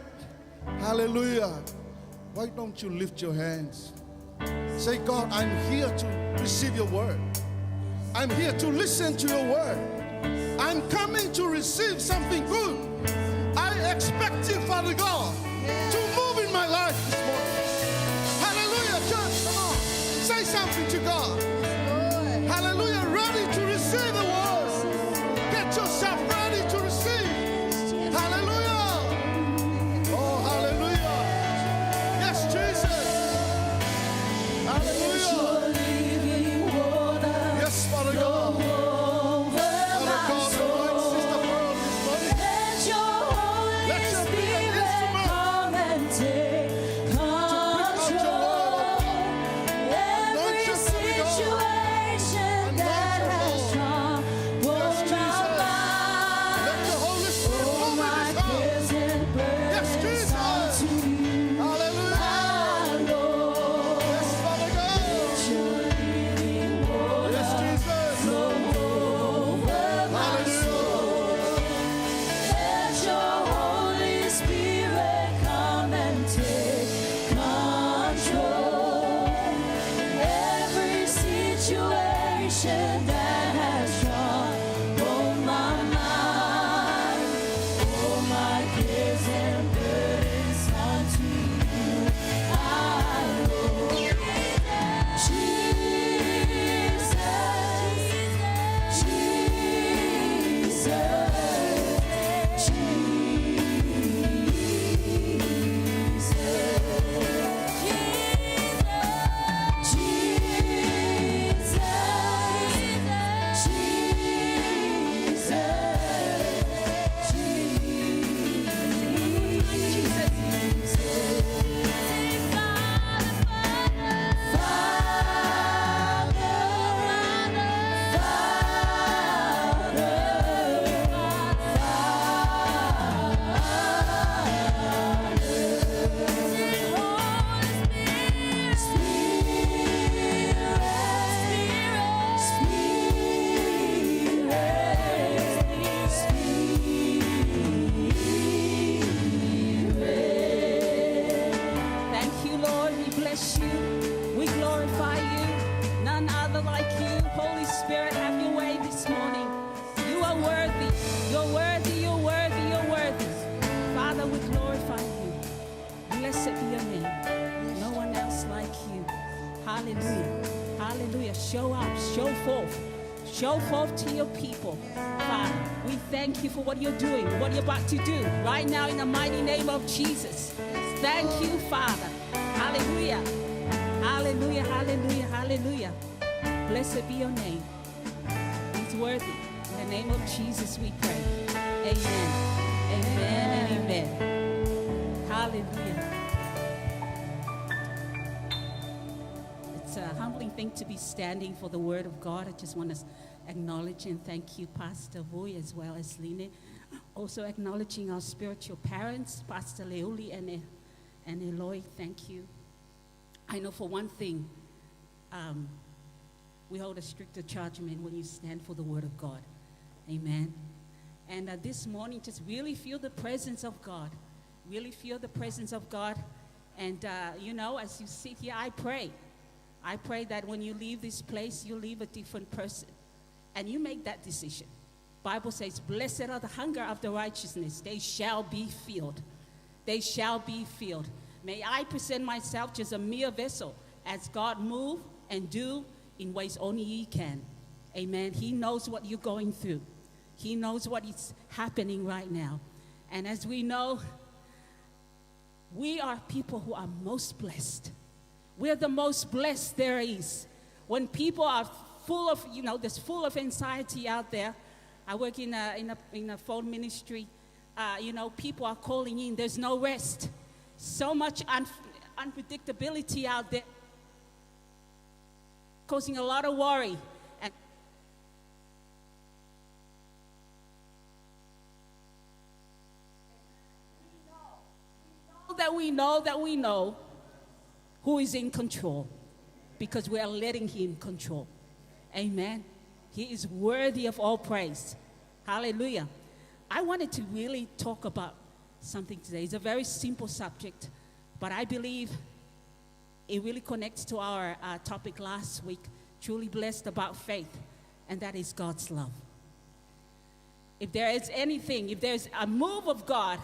Hallelujah. Why don't you lift your hands? Say, God, I'm here to receive your word. I'm here to listen to your word. I'm coming to receive something good. I expect you, Father God, to move in my life this morning. Hallelujah, church. Come on. Say something to God. Hallelujah. Ready to receive the word. Get yourself ready to receive. Hallelujah. Oh, hallelujah. Yes, Jesus. Hallelujah. Yes, Father God. Father God, anoint Sister Pearl this morning. Let her be an instrument to bring out your word, oh God. Anoint her, Father God. Anoint her, Lord. Yes, Jesus. Let the Holy Spirit move in this house. Yes, Jesus. Hallelujah. Yes, Father God. Yes, Jesus. That has troubled my mind, all my cares and burdens unto you I roll. Jesus, thank you, Lord. We bless you. We glorify you. None other like you. Holy Spirit, have your way this morning. You are worthy. You're worthy. You're worthy. You're worthy. Father, we glorify you. Blessed be your name. No one else like you. Hallelujah. Hallelujah. Show up. Show forth. Show forth to your people. Father, we thank you for what you're doing, what you're about to do right now in the mighty name of Jesus. Thank you, Father. Hallelujah. Hallelujah. Hallelujah. Hallelujah. Blessed be your name. He's worthy. In the name of Jesus we pray. Amen. Amen and amen. Hallelujah. It's a humbling thing to be standing for the word of God. I just want to acknowledge and thank you, Pastor Vui, as well as Line. Also acknowledging our spiritual parents, Pastor Leoli and Eloy. Thank you. I know for one thing, we hold a stricter judgment when you stand for the word of God. Amen. And this morning, just really feel the presence of God. Really feel the presence of God. And, as you sit here, I pray that when you leave this place, you leave a different person. And you make that decision. Bible says, blessed are the hunger of the righteousness. They shall be filled. They shall be filled. May I present myself just a mere vessel as God move and do in ways only He can. Amen. He knows what you're going through. He knows what is happening right now. And as we know, we are people who are most blessed. We're the most blessed there is. When people are full of, there's full of anxiety out there. I work in a phone ministry. People are calling in. There's no rest. So much unpredictability out there, causing a lot of worry. And we know that that we know who is in control, because we are letting him control. Amen. He is worthy of all praise. Hallelujah. I wanted to really talk about something today. It's a very simple subject, but I believe it really connects to our topic last week, truly blessed about faith, and that is God's love. If there is anything, if there's a move of God,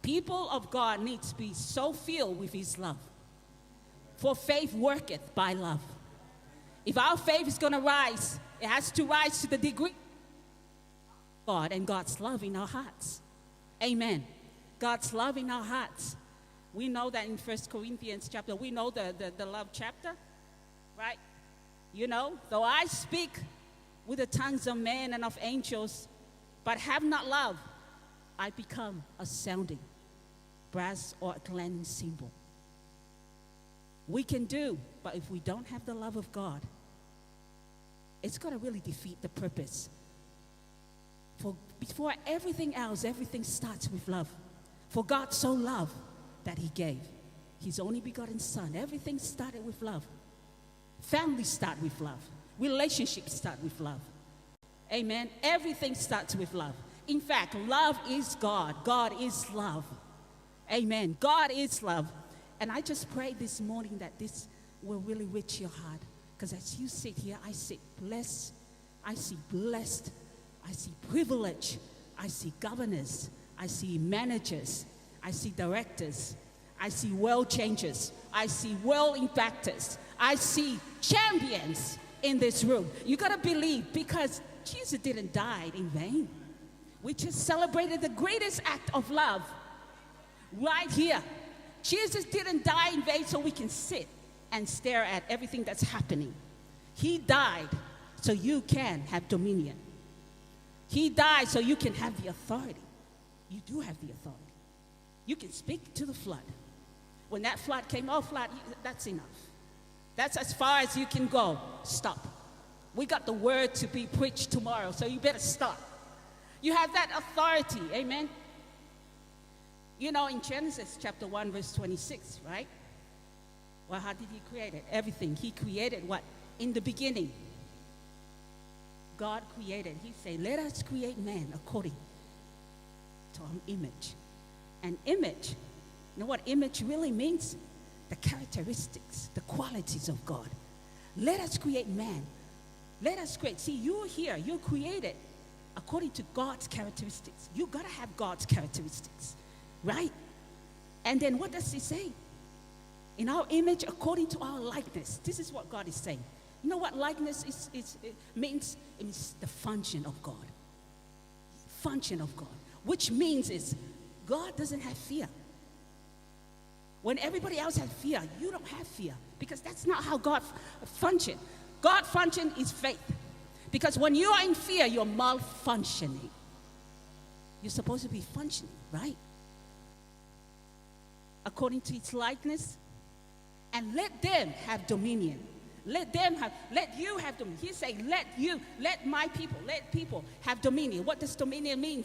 people of God need to be so filled with his love. For faith worketh by love. If our faith is going to rise, it has to rise to the degree of God and God's love in our hearts. Amen. God's love in our hearts. We know that in 1 Corinthians chapter, we know the love chapter, right? You know, though I speak with the tongues of men and of angels, but have not love, I become a sounding brass or a clanging cymbal. We can do, but if we don't have the love of God, it's going to really defeat the purpose. For before everything else, everything starts with love. For God so loved that he gave his only begotten son. Everything started with love. Families start with love. Relationships start with love. Amen. Everything starts with love. In fact, love is God. God is love. Amen. God is love. And I just pray this morning that this will really reach your heart. Because as you sit here, I see blessed. I see blessed. I see privilege. I see governors. I see managers. I see directors. I see world changers. I see world impactors. I see champions in this room. You got to believe, because Jesus didn't die in vain. We just celebrated the greatest act of love right here. Jesus didn't die in vain so we can sit and stare at everything that's happening. He died so you can have dominion. He died so you can have the authority. You do have the authority. You can speak to the flood. When that flood came, flood, that's enough. That's as far as you can go. Stop. We got the word to be preached tomorrow, so you better stop. You have that authority, amen? You know, in Genesis chapter 1, verse 26, right? Well, how did he create it? Everything. He created what? In the beginning. God created. He said, let us create man according to our image. An image, you know what image really means? The characteristics, the qualities of God. Let us create man. Let us create. See, you're here. You're created according to God's characteristics. You got to have God's characteristics, right? And then what does he say? In our image, according to our likeness. This is what God is saying. You know what likeness means? It means the function of God. Function of God. Which means is God doesn't have fear. When everybody else has fear, you don't have fear. Because that's not how God functions. God function is faith. Because when you are in fear, you're malfunctioning. You're supposed to be functioning, right? According to its likeness. And let them have dominion. Let you have dominion. He say, let my people, let people have dominion. What does dominion mean?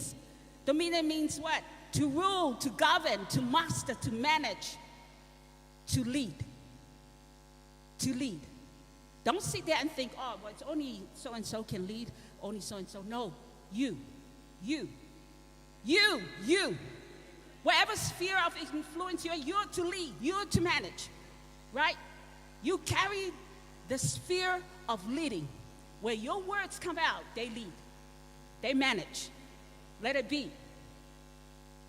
Dominion means what? To rule, to govern, to master, to manage, to lead. To lead. Don't sit there and think, oh, well, it's only so-and-so can lead, only so-and-so. No, you. Whatever sphere of influence you're to lead, you're to manage, right? You carry the sphere of leading. Where your words come out, they lead. They manage. Let it be.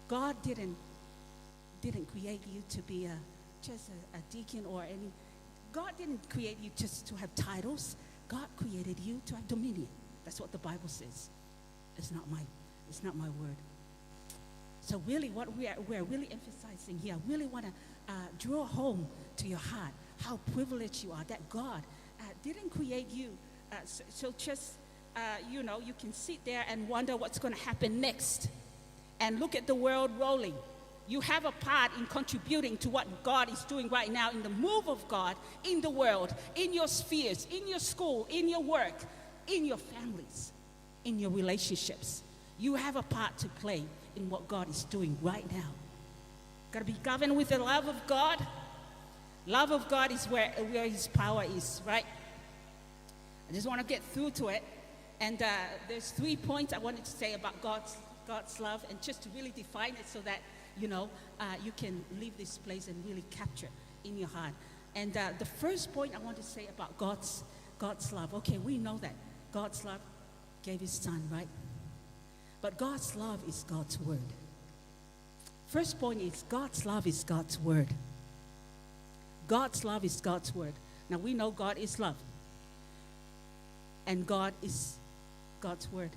God didn't create you to be just a deacon or any. God didn't create you just to have titles. God created you to have dominion. That's what the Bible says. It's not my word. So really, what we're really emphasizing here, I really want to draw home to your heart how privileged you are that God didn't create you so just you can sit there and wonder what's going to happen next, and look at the world rolling. You have a part in contributing to what God is doing right now in the move of God in the world, in your spheres, in your school, in your work, in your families, in your relationships. You have a part to play in what God is doing right now. Got to be governed with the love of God. Love of God is where his power is, right? I just want to get through to it. And there's 3 points I wanted to say about God's love, and just to really define it so that, you can leave this place and really capture it in your heart. And the first point I want to say about God's love. Okay, we know that God's love gave his son, right? But God's love is God's word. First point is God's love is God's word. God's love is God's word. Now we know God is love. And God is God's word.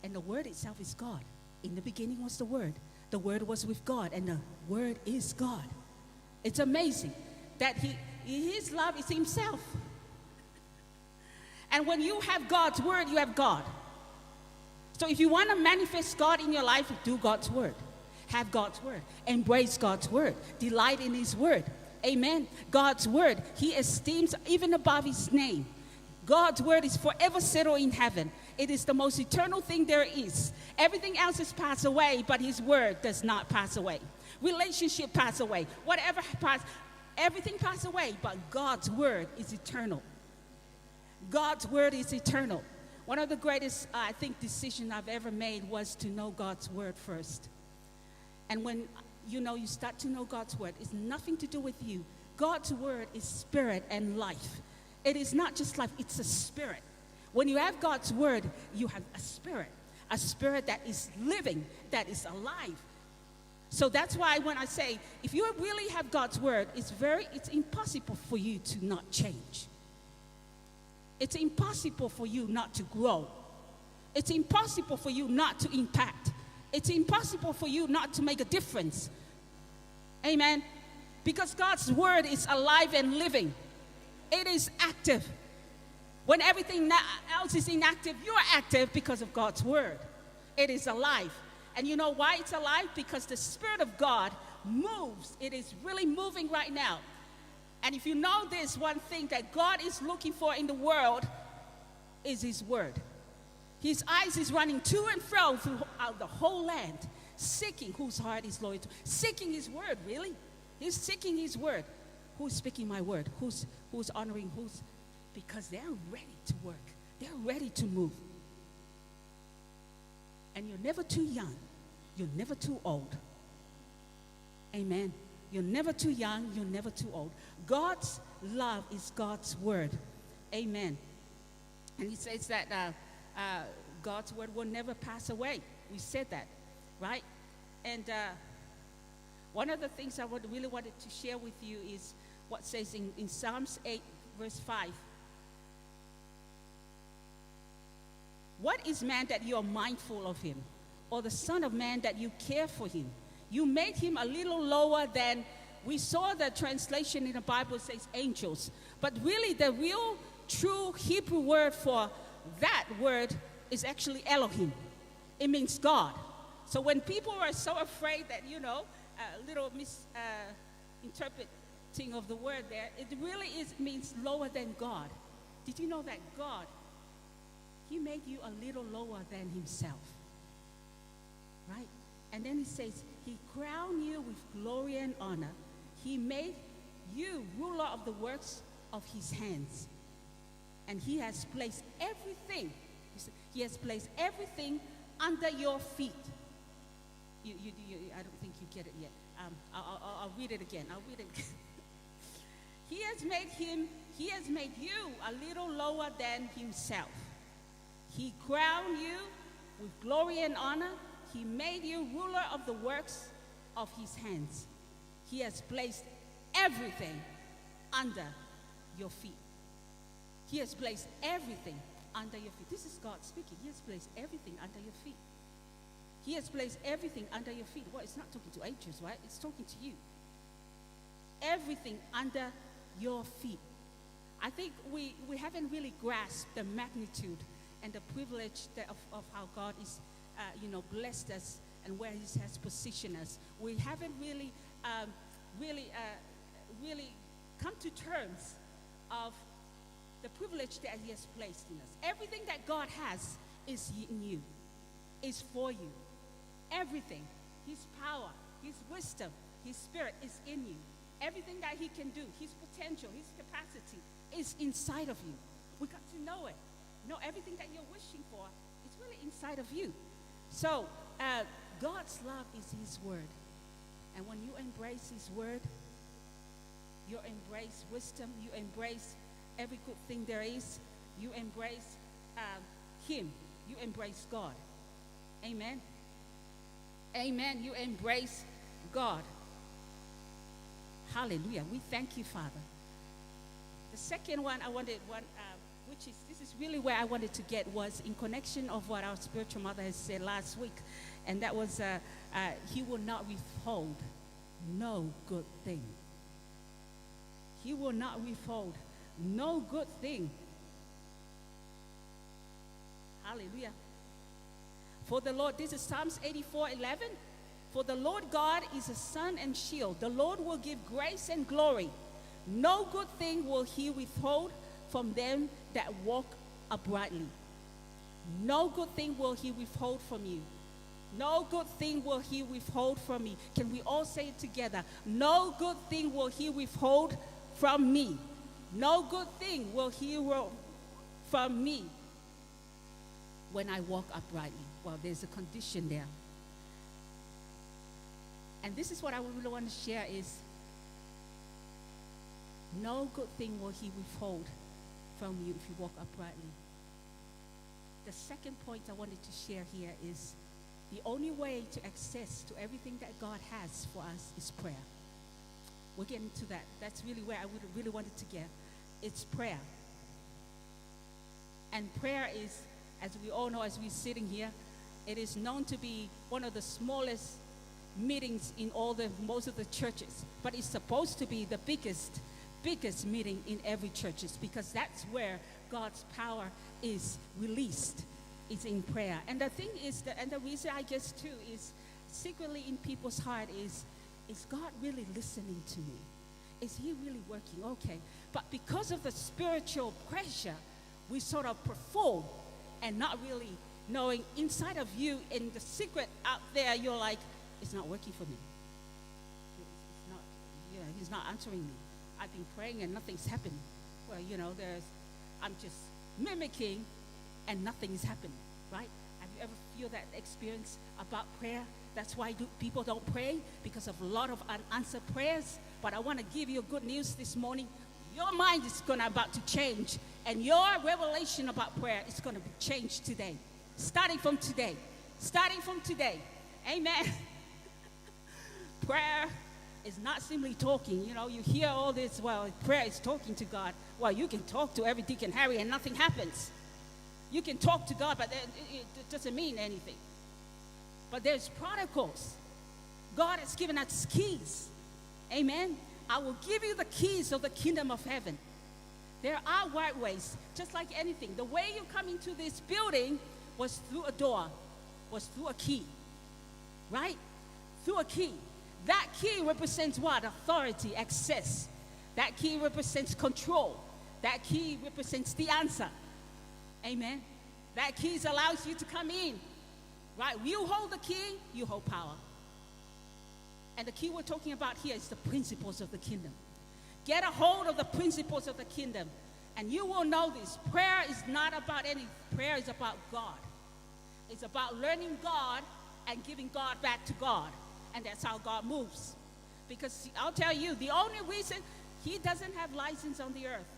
And the word itself is God. In the beginning was the word. The word was with God, and the word is God. It's amazing that his love is himself. And when you have God's word, you have God. So if you want to manifest God in your life, do God's word. Have God's word. Embrace God's word. Delight in his word. Amen. God's word, he esteems even above his name. God's word is forever settled in heaven. It is the most eternal thing there is. Everything else is passed away, but his word does not pass away. Relationship pass away. Whatever pass, everything pass away, but God's word is eternal. God's word is eternal. One of the greatest, I think, decisions I've ever made was to know God's word first. And when you start to know God's word, it's nothing to do with you. God's word is spirit and life. It is not just life, it's a spirit. When you have God's word, you have a spirit that is living, that is alive. So that's why when I say, if you really have God's word, it's impossible for you to not change. It's impossible for you not to grow. It's impossible for you not to impact. It's impossible for you not to make a difference. Amen. Because God's word is alive and living. It is active. When everything else is inactive, you are active because of God's word. It is alive. And you know why it's alive? Because the Spirit of God moves. It is really moving right now. And if you know this, one thing that God is looking for in the world is his word. His eyes is running to and fro throughout the whole land, seeking whose heart is loyal to. Seeking his word, really. He's seeking his word. Who's speaking my word? Who's honoring who's? Because they're ready to work. They're ready to move. And you're never too young. You're never too old. Amen. You're never too young. You're never too old. God's love is God's word. Amen. And he says that God's word will never pass away. We said that, right? And one of the things I really wanted to share with you is what says in Psalms 8, verse 5. What is man that you are mindful of him, or the son of man that you care for him? You made him a little lower than, we saw the translation in the Bible says angels, but really the real true Hebrew word for that word is actually Elohim. It means God. So when people are so afraid that, a little misinterpreting of the word there, it really means lower than God. Did you know that God, he made you a little lower than himself? Right? And then he says, he crowned you with glory and honor. He made you ruler of the works of his hands. And he has placed everything, he has placed everything under your feet. I don't think you get it yet. I'll read it again. He has made you a little lower than himself. He crowned you with glory and honor. He made you ruler of the works of his hands. He has placed everything under your feet. He has placed everything under your feet. This is God speaking. He has placed everything under your feet. He has placed everything under your feet. Well, it's not talking to angels, right? It's talking to you. Everything under your feet. I think we haven't really grasped the magnitude and the privilege of how God is, blessed us and where he has positioned us. We haven't really come to terms of the privilege that he has placed in us. Everything that God has is in you, is for you. Everything, his power, His wisdom, His spirit is in you. Everything that He can do, His potential, His capacity is inside of you. We got to know it. Know everything that you're wishing for is really inside of you. So, God's love is His word. And when you embrace His word, you embrace wisdom, you embrace every good thing there is, you embrace Him, you embrace God. Amen. Amen. You embrace God. Hallelujah. We thank you, Father. The second one I wanted, this is really where I wanted to get, was in connection of what our spiritual mother has said last week, and that was He will not withhold no good thing. He will not withhold no good thing. Hallelujah. For the Lord, this is Psalms 84:11. For the Lord God is a sun and shield. The Lord will give grace and glory. No good thing will He withhold from them that walk uprightly. No good thing will He withhold from you. No good thing will He withhold from me. Can we all say it together? No good thing will He withhold from me. No good thing will He withhold from me when I walk uprightly. Well, there's a condition there. And this is what I really want to share is, no good thing will He withhold from you if you walk uprightly. The second point I wanted to share here is, the only way to access to everything that God has for us is prayer. We're getting to that. That's really where I would really wanted to get. It's prayer. And prayer is, as we all know, as we're sitting here, it is known to be one of the smallest meetings in most of the churches. But it's supposed to be the biggest meeting in every church, because that's where God's power is released. It's in prayer. And the thing is that, and the reason I guess too is, secretly in people's heart is God really listening to me? Is He really working? Okay. But because of the spiritual pressure, we sort of perform and not really knowing inside of you, in the secret out there, you're like, it's not working for me. It's not, He's not answering me. I've been praying and nothing's happening. Well, I'm just mimicking and nothing is happening, right? Have you ever feel that experience about prayer? That's why people don't pray, because of a lot of unanswered prayers. But I want to give you good news this morning. Your mind is about to change, and your revelation about prayer is going to be changed today. Starting from today. Starting from today. Amen. Prayer is not simply talking. You hear all this, well, prayer is talking to God. Well, you can talk to every Dick and Harry and nothing happens. You can talk to God, but it doesn't mean anything. But there's protocols. God has given us keys. Amen. I will give you the keys of the kingdom of heaven. There are right ways, just like anything. The way you come into this building was through a door, was through a key. Right? Through a key. That key represents what? Authority, access. That key represents control. That key represents the answer. Amen. That key allows you to come in. Right? You hold the key, you hold power. And the key we're talking about here is the principles of the kingdom. Get a hold of the principles of the kingdom, and you will know this. Prayer is not about prayer is about God. It's about learning God and giving God back to God. And that's how God moves. Because I'll tell you, the only reason He doesn't have license on the earth,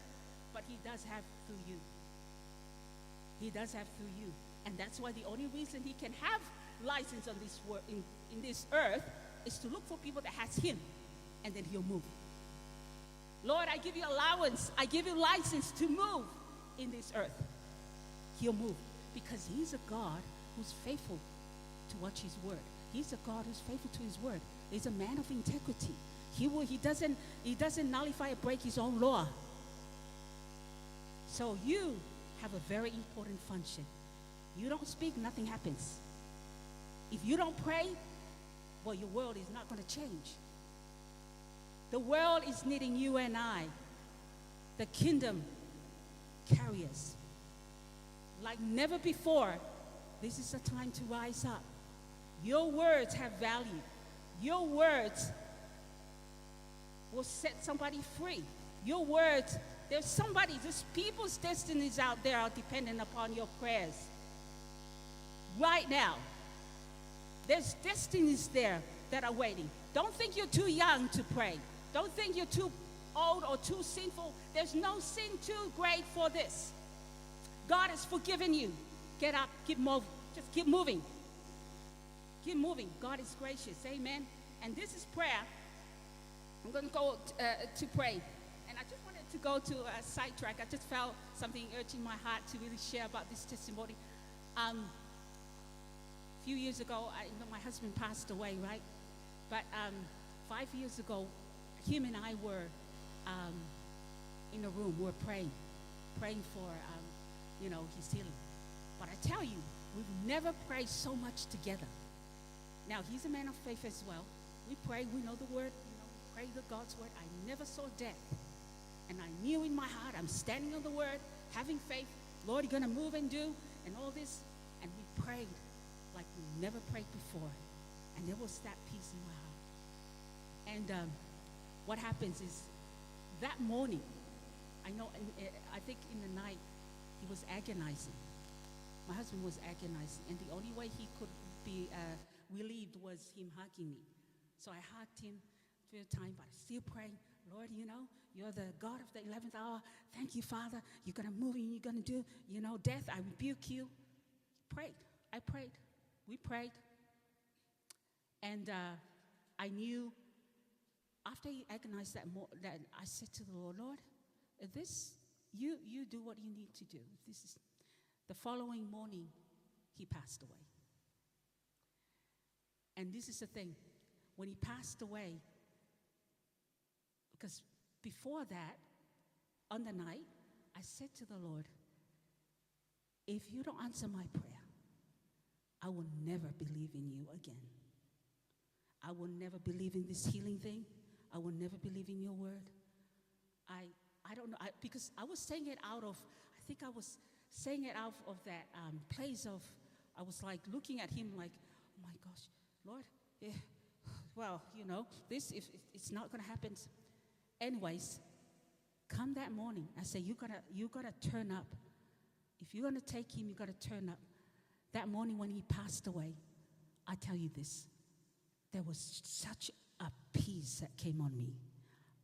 but He does have through you. He does have through you. And that's why the only reason He can have license on this in this earth is to look for people that has Him, and then He'll move. Lord, I give you allowance. I give you license to move in this earth. He'll move because He's a God who's faithful to watch His word. He's a God who's faithful to His word. He's a man of integrity. He doesn't nullify or break His own law. So you have a very important function. You don't speak, nothing happens. If you don't pray, well, your world is not going to change. The world is needing you and I, the kingdom carriers. Like never before, this is a time to rise up. Your words have value. Your words will set somebody free. Your words, there's people's destinies out there are dependent upon your prayers. Right now, there's destinies there that are waiting. Don't think you're too young to pray. Don't think you're too old or too sinful. There's no sin too great for this. God has forgiven you. Get up, just keep moving. Keep moving. God is gracious. Amen. And this is prayer. I'm going to go to pray. And I just wanted to go to a sidetrack. I just felt something urging my heart to really share about this testimony. A few years ago, my husband passed away, right? But 5 years ago, him and I were in a room. We're praying for, his healing. But I tell you, we've never prayed so much together. Now, he's a man of faith as well. We pray, we know the word, we pray the God's word. I never saw death. And I knew in my heart, I'm standing on the word, having faith. Lord, you're going to move and do, and all this. And we prayed like we never prayed before. And there was that peace in my heart. And what happens is, that morning, I think in the night, he was agonizing. My husband was agonizing. And the only way he could be relieved was him hugging me. So I hugged him for a time, but I still praying, Lord, you're the God of the 11th hour. Thank you, Father. You're going to move and you're going to do, death. I rebuke you. Prayed. I prayed. We prayed. And I knew after he agonized that I said to the Lord, you do what you need to do. The following morning, he passed away. And this is the thing. When he passed away, because before that, on the night, I said to the Lord, if you don't answer my prayer, I will never believe in you again. I will never believe in this healing thing. I will never believe in your word. I don't know, because I was saying it out of that place of, I was like looking at him like, oh my gosh, Lord, yeah, well, this, if it's not going to happen. Anyways, come that morning, I said, you gotta turn up. If you're going to take him, you got to turn up. That morning when he passed away, I tell you this, there was such a peace that came on me.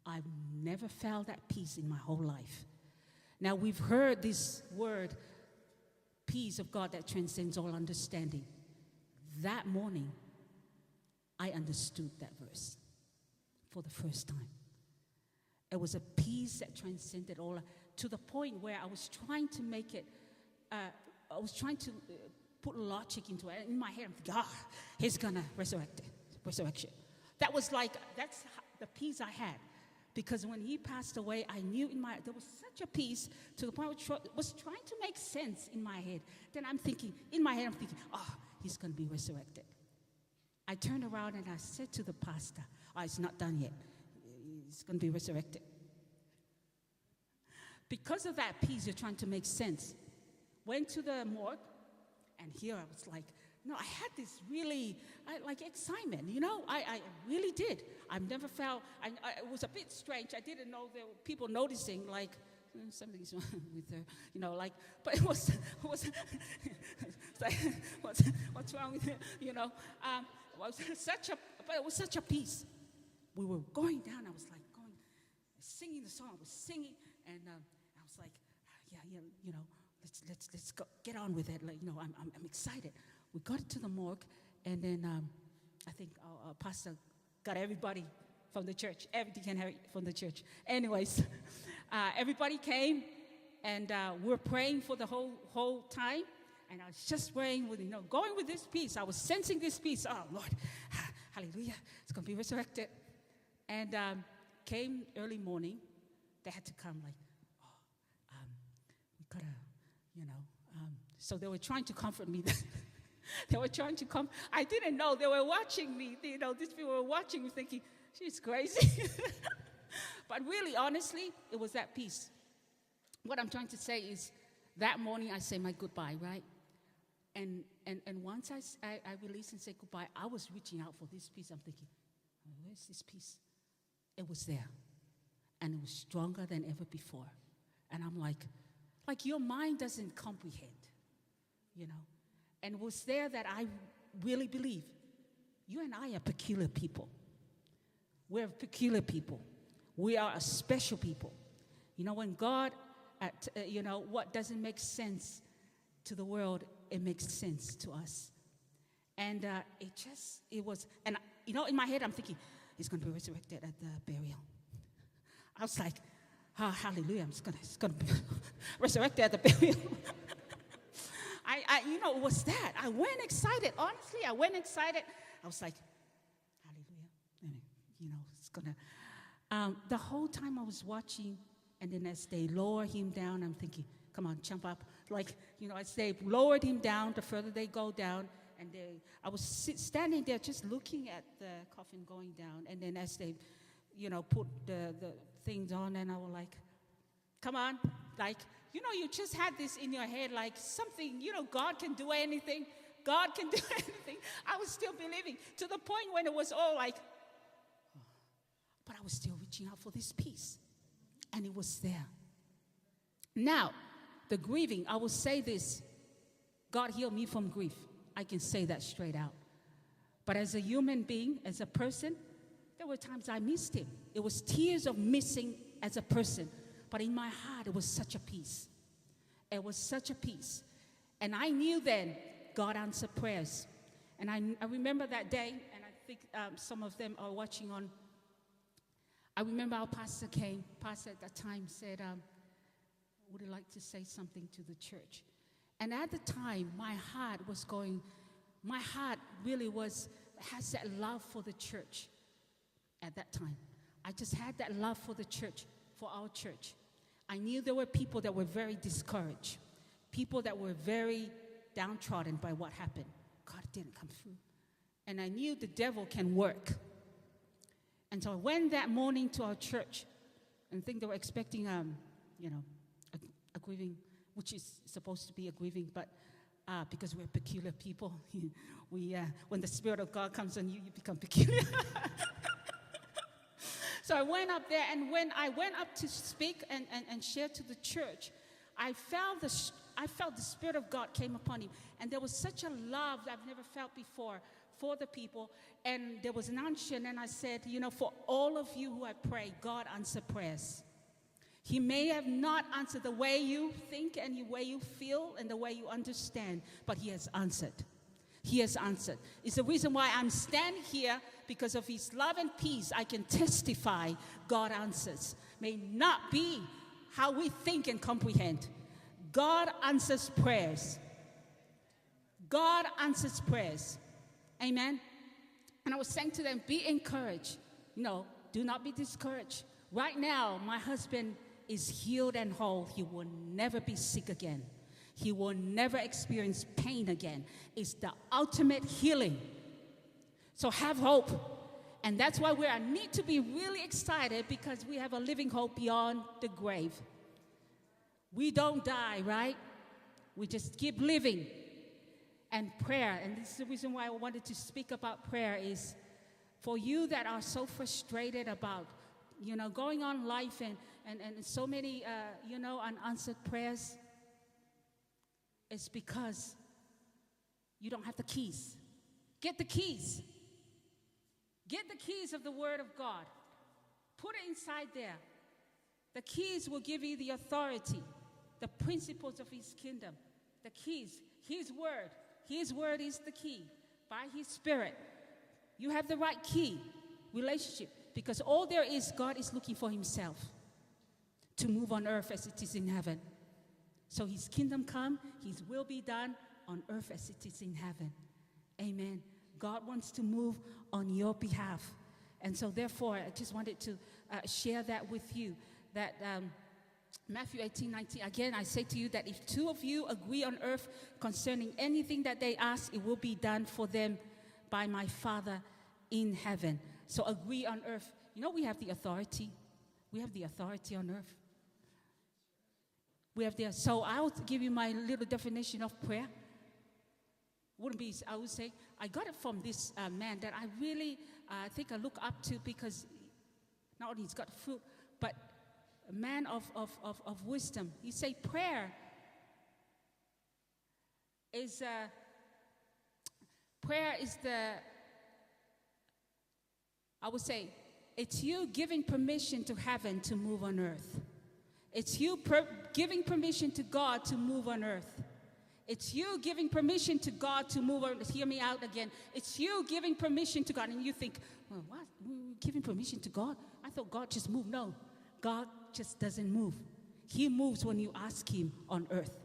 I've never felt that peace in my whole life. Now, we've heard this word, peace of God that transcends all understanding. That morning, I understood that verse for the first time. It was a peace that transcended all, to the point where I was trying to make it, put logic into it. In my head, I'm thinking, he's going to resurrection. That's the peace I had. Because when he passed away, I knew there was such a peace to the point where it was trying to make sense in my head. Then in my head, I'm thinking, he's going to be resurrected. I turned around and I said to the pastor, it's not done yet. He's going to be resurrected. Because of that peace, you're trying to make sense. Went to the morgue, and here I was like, I had this really, excitement, I really did. I've never felt, it was a bit strange. I didn't know there were people noticing, something's wrong with her, but it was like, what's wrong with her, it was such a peace. We were going down, I was singing the song, I was singing, and I was like, let's go, get on with it, I'm excited. We got to the morgue, and then I think our pastor got everybody from the church. Everything from the church. Anyways, everybody came, and we were praying for the whole time. And I was just praying with, going with this peace. I was sensing this peace. Oh, Lord, hallelujah, it's going to be resurrected. And came early morning. They had to come we got to, so they were trying to comfort me. They were trying to come. I didn't know. They were watching me. These people were watching me thinking, she's crazy. But really, honestly, it was that peace. What I'm trying to say is, that morning I say my goodbye, right? And once I release and say goodbye, I was reaching out for this peace. I'm thinking, where's this peace? It was there. And it was stronger than ever before. And I'm like your mind doesn't comprehend, you know. And it was there that I really believe you and I are peculiar people. We're peculiar people. We are a special people. You know, when God, what doesn't make sense to the world, it makes sense to us. And it was, and in my head I'm thinking, he's going to be resurrected at the burial. I was like, oh, hallelujah, it's going to be resurrected at the burial. It was that. I went excited. Honestly, I went excited. I was like, hallelujah. And, it's going to. The whole time I was watching, and then as they lower him down, I'm thinking, come on, jump up. As they lowered him down, the further they go down, and I was standing there just looking at the coffin going down, and then as they, put the things on, and I was like, come on, you just had this in your head, like something, God can do anything. God can do anything. I was still believing to the point when it was all like, but I was still reaching out for this peace. And it was there. Now, the grieving, I will say this. God healed me from grief. I can say that straight out. But as a human being, as a person, there were times I missed him. It was tears of missing as a person. But in my heart, it was such a peace. It was such a peace. And I knew then God answered prayers. And I remember that day, and I think some of them are watching on. I remember our pastor came. Pastor at that time said, would you like to say something to the church? And at the time, my heart really has that love for the church at that time. I just had that love for the church, for our church. I knew there were people that were very discouraged, people that were very downtrodden by what happened. God didn't come through. And I knew the devil can work. And so I went that morning to our church, and I think they were expecting, a grieving, which is supposed to be a grieving, but because we're peculiar people, when the Spirit of God comes on you, you become peculiar. So I went up there, and when I went up to speak and share to the church, I felt the Spirit of God came upon him, and there was such a love that I've never felt before for the people. And there was an unction, and I said, for all of you who I pray, God answer prayers. He may have not answered the way you think and the way you feel and the way you understand, but he has answered. He has answered. It's the reason why I'm standing here, because of his love and peace. I can testify God answers. May not be how we think and comprehend. God answers prayers. God answers prayers. Amen. And I was saying to them, be encouraged. Do not be discouraged. Right now, my husband is healed and whole. He will never be sick again. He will never experience pain again. It's the ultimate healing. So have hope. And that's why we need to be really excited, because we have a living hope beyond the grave. We don't die, right? We just keep living. And prayer, and this is the reason why I wanted to speak about prayer, is for you that are so frustrated about, going on life and so many, unanswered prayers. It's because you don't have the keys. Get the keys. Get the keys of the Word of God. Put it inside there. The keys will give you the authority, the principles of his kingdom. The keys, his word. His word is the key. By his Spirit, you have the right key, relationship. Because all there is, God is looking for himself to move on earth as it is in heaven. So his kingdom come, his will be done on earth as it is in heaven. Amen. God wants to move on your behalf. And so therefore, I just wanted to share that with you, that Matthew 18:19, again, I say to you that if two of you agree on earth concerning anything that they ask, it will be done for them by my Father in heaven. So agree on earth. We have the authority. We have the authority on earth. So I'll give you my little definition of prayer. wouldn't be, I would say, I got it from this man that I really think I look up to, because not only he's got fruit, but a man of wisdom. He say prayer is the, I would say, it's you giving permission to heaven to move on earth. It's you giving permission to God to move on earth. It's you giving permission to God to move on. Hear me out again. It's you giving permission to God. And you think, well, what? We're giving permission to God? I thought God just moved. No, God just doesn't move. He moves when you ask him on earth.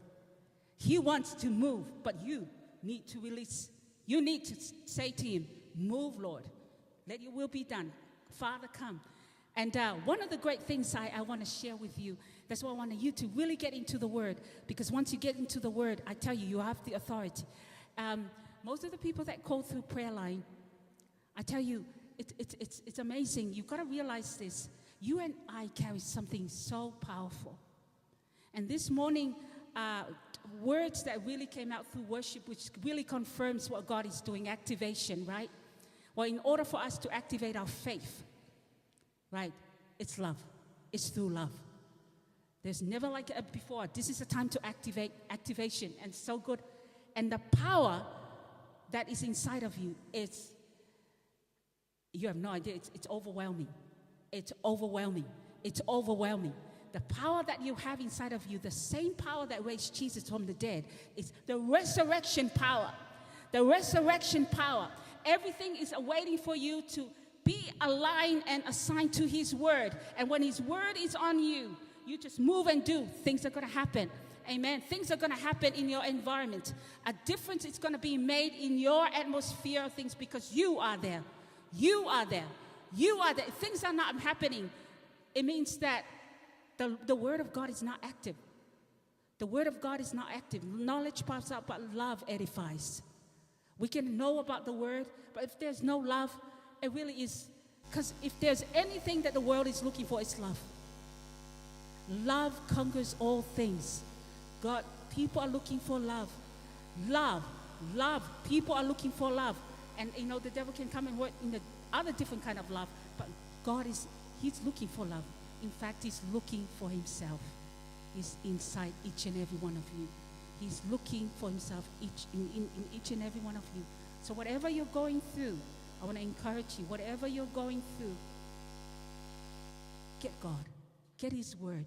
He wants to move, but you need to release. You need to say to him, move, Lord. Let your will be done. Father, come. And one of the great things I want to share with you, that's why I want you to really get into the Word. Because once you get into the Word, I tell you, you have the authority. Most of the people that call through prayer line, I tell you, it's amazing. You've got to realize this. You and I carry something so powerful. And this morning, words that really came out through worship, which really confirms what God is doing, activation, right? Well, in order for us to activate our faith, right, it's love. It's through love. There's never like it before. This is a time to activation, and so good. And the power that is inside of you, you have no idea. It's overwhelming. It's overwhelming. It's overwhelming. The power that you have inside of you, the same power that raised Jesus from the dead, is the resurrection power. The resurrection power. Everything is awaiting for you to be aligned and assigned to his word. And when his word is on you, you just move and do. Things are going to happen. Amen. Things are going to happen in your environment. A difference is going to be made in your atmosphere of things, because you are there. You are there. You are there. Things are not happening. It means that the word of God is not active. The word of God is not active. Knowledge puffs up, but love edifies. We can know about the word, but if there's no love, it really is, because if there's anything that the world is looking for, it's love. Love conquers all things. God, people are looking for love. Love. People are looking for love. And you know, the devil can come and work in the other different kind of love, but God he's looking for love. In fact, he's looking for himself. He's inside each and every one of you. He's looking for himself in each and every one of you. So whatever you're going through, I want to encourage you, whatever you're going through, get God. Get his word.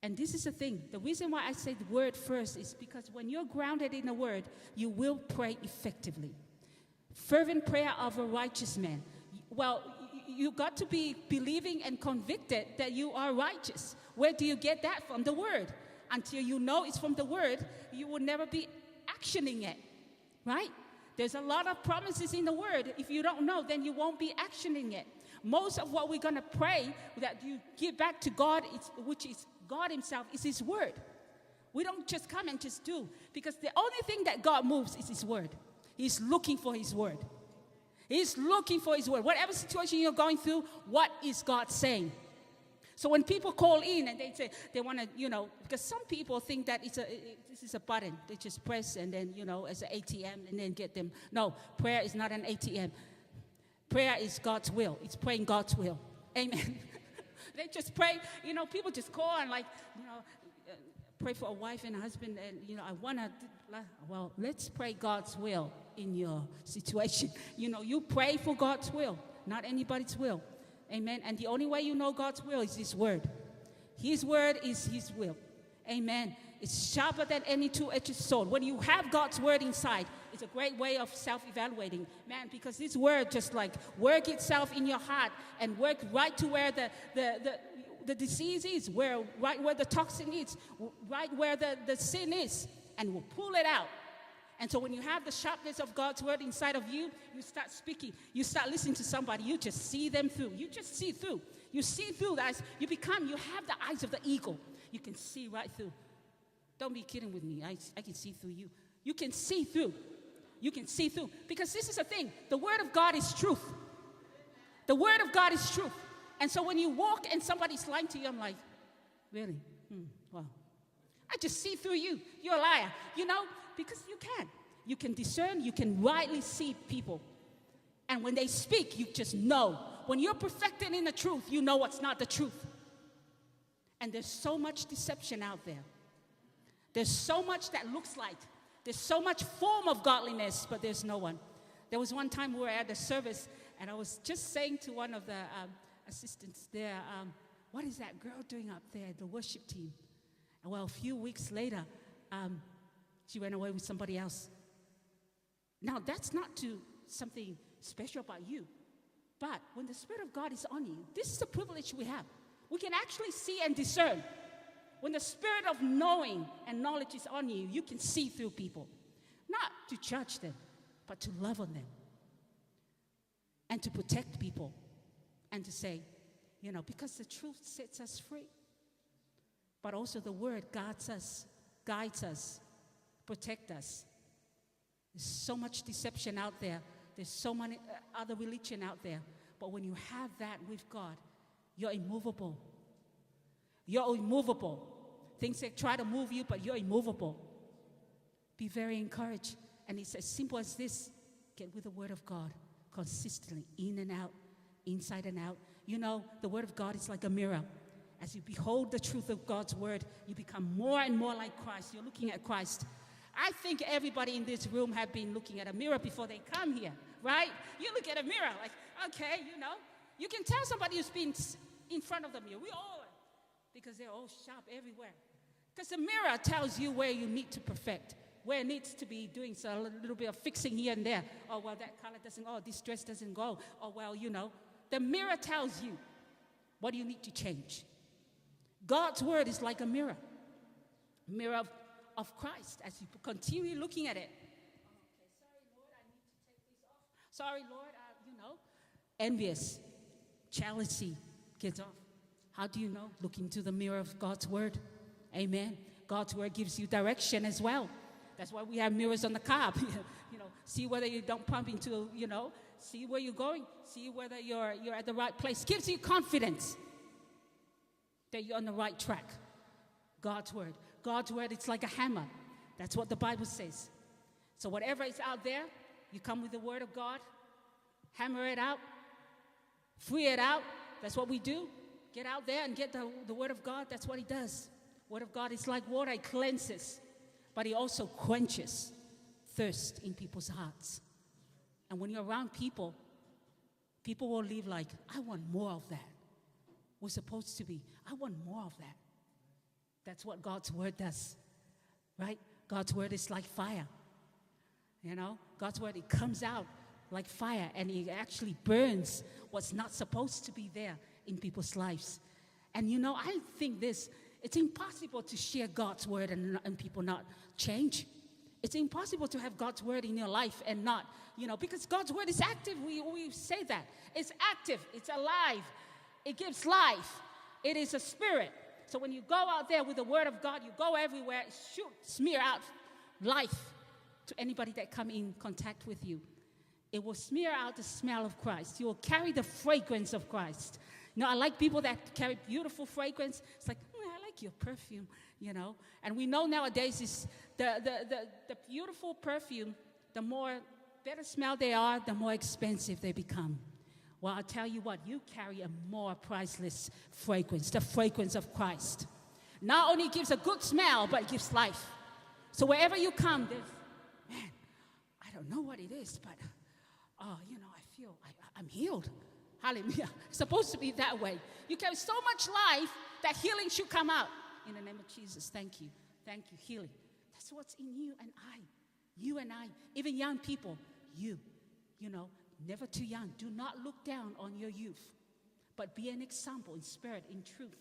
And this is the thing. The reason why I say the word first is because when you're grounded in the word, you will pray effectively. Fervent prayer of a righteous man. Well, you got to be believing and convicted that you are righteous. Where do you get that from? The word. Until you know it's from the word, you will never be actioning it, right? There's a lot of promises in the word. If you don't know, then you won't be actioning it. Most of what we're going to pray that you give back to God, which is God himself, is his word. We don't just come and just do, because the only thing that God moves is his word. He's looking for his word. He's looking for his word. Whatever situation you're going through, what is God saying? So when people call in and they say they want to, because some people think that this is a button. They just press and then, as an ATM and then get them. No, prayer is not an ATM. Prayer is God's will. It's praying God's will. Amen. They just pray. People just call and pray for a wife and a husband. And, I want to, well, let's pray God's will in your situation. You pray for God's will, not anybody's will. Amen. And the only way you know God's will is his word. His word is his will. Amen. It's sharper than any two-edged sword. When you have God's word inside, it's a great way of self-evaluating. Man, because this word just work itself in your heart and work right to where the disease is, right where the toxin is, right where the sin is, and will pull it out. And so when you have the sharpness of God's word inside of you, you start speaking. You start listening to somebody. You just see them through. You just see through. You see through that. You have the eyes of the eagle. You can see right through. Don't be kidding with me. I can see through you. You can see through. You can see through. Because this is the thing. The word of God is truth. The word of God is truth. And so when you walk and somebody's lying to you, I'm like, really? Wow. I just see through you. You're a liar. Because you can. You can discern, you can rightly see people. And when they speak, you just know. When you're perfected in the truth, you know what's not the truth. And there's so much deception out there. There's so much that looks like. There's so much form of godliness, but there's no one. There was one time we were at the service, and I was just saying to one of the assistants there, what is that girl doing up there, the worship team? And well, a few weeks later, she went away with somebody else. Now, that's not something special about you. But when the Spirit of God is on you, this is a privilege we have. We can actually see and discern. When the Spirit of knowing and knowledge is on you, you can see through people. Not to judge them, but to love on them. And to protect people. And to say, because the truth sets us free. But also the Word guides us, protects us. There's so much deception out there. There's so many other religion out there. But when you have that with God, you're immovable. You're immovable. Things that try to move you, but you're immovable. Be very encouraged. And it's as simple as this. Get with the Word of God consistently, in and out, inside and out. The Word of God is like a mirror. As you behold the truth of God's Word, you become more and more like Christ. You're looking at Christ. I think everybody in this room have been looking at a mirror before they come here, right? You look at a mirror like, okay, You can tell somebody who's been in front of the mirror. We all are, because they're all sharp everywhere. Because the mirror tells you where you need to perfect, where it needs to be doing a little bit of fixing here and there. Oh, well, that color doesn't go. This dress doesn't go. Oh, well, The mirror tells you what you need to change. God's Word is like a mirror of Christ as you continue looking at it. Okay, sorry, Lord, I need to take this off. Sorry, Lord, envious, jealousy gets off. How do you know? Look into the mirror of God's Word. Amen. God's Word gives you direction as well. That's why we have mirrors on the car. See whether you don't bump into, see where you're going. See whether you're at the right place. Gives you confidence that you're on the right track. God's Word. God's Word, it's like a hammer. That's what the Bible says. So whatever is out there, you come with the Word of God, hammer it out, free it out. That's what we do. Get out there and get the Word of God. That's what He does. Word of God is like water. It cleanses. But He also quenches thirst in people's hearts. And when you're around people, people will live like, I want more of that. We're supposed to be, I want more of that. That's what God's Word does, right? God's Word is like fire. God's Word, it comes out like fire, and it actually burns what's not supposed to be there in people's lives. And I think it's impossible to share God's Word and people not change. It's impossible to have God's Word in your life and not, because God's Word is active. We say that. It's active. It's alive. It gives life. It is a spirit. So when you go out there with the Word of God, you go everywhere, smear out life to anybody that come in contact with you. It will smear out the smell of Christ. You will carry the fragrance of Christ. I like people that carry beautiful fragrance. It's like, I like your perfume, And we know nowadays is the beautiful perfume, the more better smell they are, the more expensive they become. Well, I'll tell you what, you carry a more priceless fragrance, the fragrance of Christ. Not only gives a good smell, but it gives life. So wherever you come, I don't know what it is, but, I feel I'm healed. Hallelujah. It's supposed to be that way. You carry so much life that healing should come out. In the name of Jesus, thank you. Thank you, healing. That's what's in you and I. You and I, even young people, never too young. Do not look down on your youth, but be an example in spirit, in truth,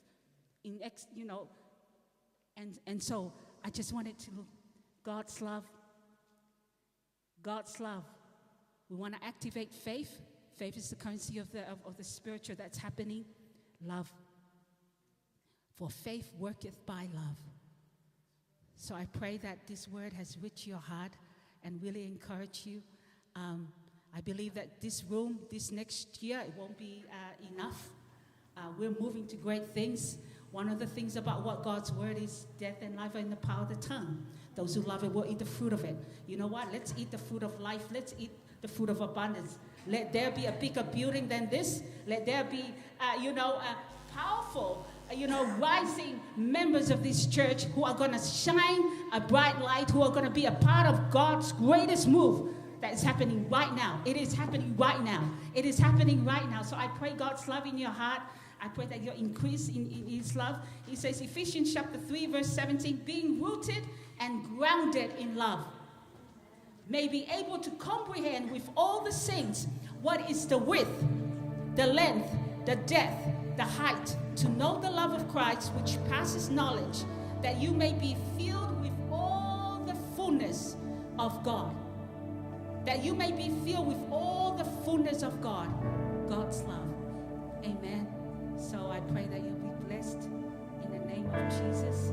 And so I just wanted to look. God's love. God's love. We want to activate faith. Faith is the currency of the spiritual that's happening. Love. For faith worketh by love. So I pray that this word has reached your heart and really encouraged you. I believe that this room, this next year, it won't be enough. We're moving to great things. One of the things about what God's word is, death and life are in the power of the tongue. Those who love it will eat the fruit of it. You know what? Let's eat the fruit of life. Let's eat the fruit of abundance. Let there be a bigger building than this. Let there be, powerful, rising members of this church who are going to shine a bright light, who are going to be a part of God's greatest move that is happening right now. It is happening right now. It is happening right now. So I pray God's love in your heart. I pray that you're increased in His love. He says, Ephesians chapter 3, verse 17, being rooted and grounded in love, may be able to comprehend with all the saints what is the width, the length, the depth, the height, to know the love of Christ which passes knowledge, that you may be filled with all the fullness of God. That you may be filled with all the fullness of God, God's love. Amen. So I pray that you'll be blessed in the name of Jesus.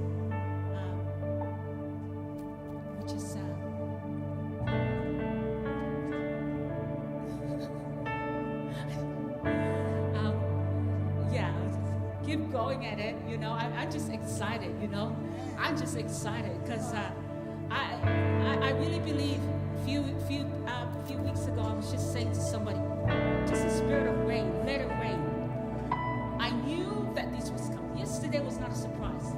Keep going at it, I'm just excited, I'm just excited because I really believe a few weeks ago I was just saying to somebody, just a spirit of rain, let it rain. I knew that this was coming. Yesterday was not a surprise.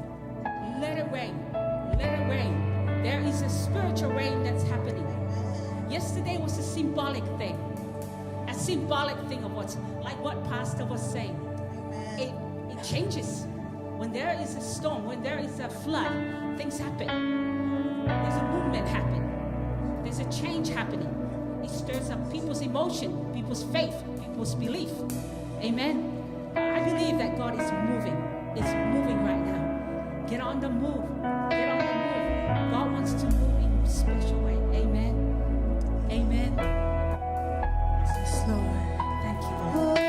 Let it rain, let it rain. There is a spiritual rain that's happening. Yesterday was a symbolic thing of what Pastor was saying. It changes. When there is a storm, when there is a flood, things happen. There's a movement happening. There's a change happening. It stirs up people's emotion, people's faith, people's belief. Amen. I believe that God is moving. It's moving right now. Get on the move. Get on the move. God wants to move in a special way. Amen. Amen. Yes, Lord. Thank you, Lord.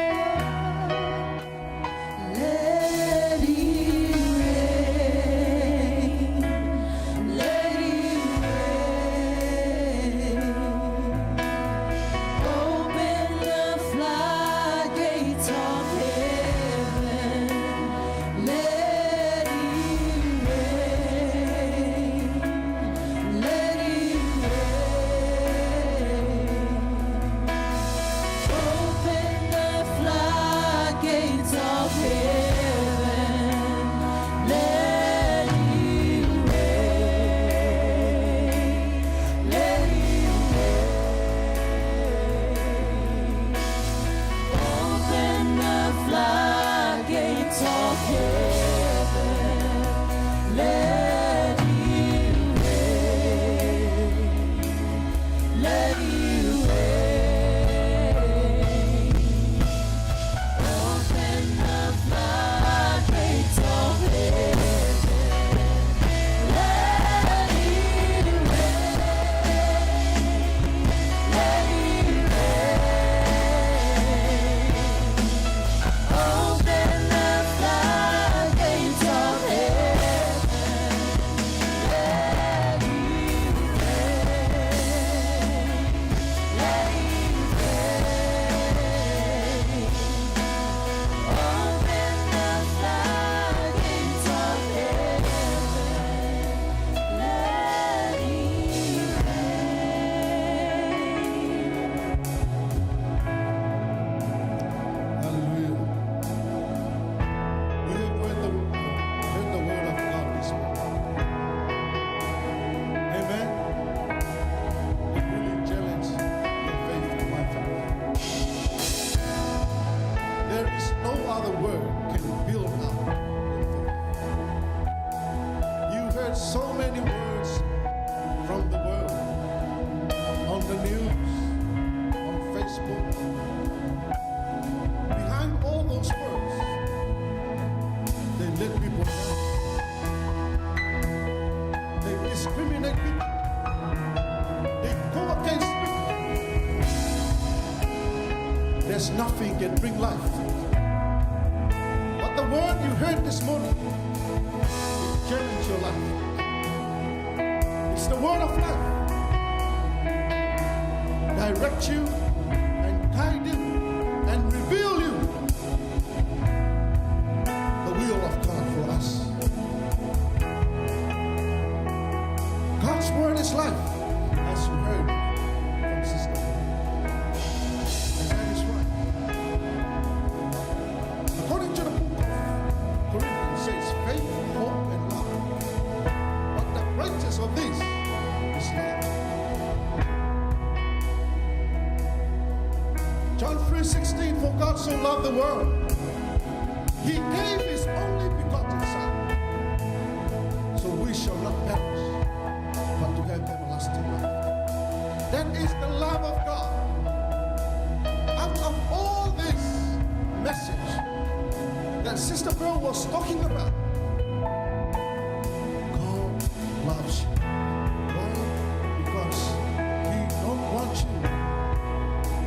There's nothing can bring life. But the word you heard this morning will change your life. It's the word of life. Direct you and guide you and reveal you the will of God for 3:16, for God so loved the world, he gave his only begotten Son, so we shall not perish, but to have everlasting life. That is the love of God. Out of all this message that Sister Pearl was talking about, God loves you. Why? Because he don't want you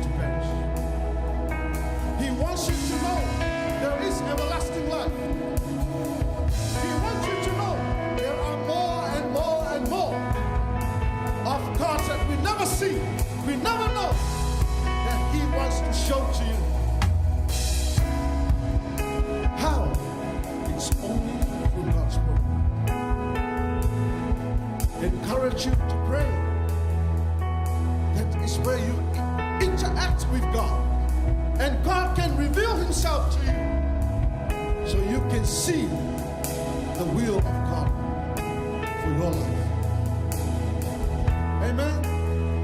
to perish. He wants you to know there is everlasting life. He wants you to know there are more and more and more of God that we never see, we never know, that he wants to show to you. How? It's only through God's word. Encourage you to pray. That is where you interact with God. And God can reveal himself to you so you can see the will of God for your life. Amen.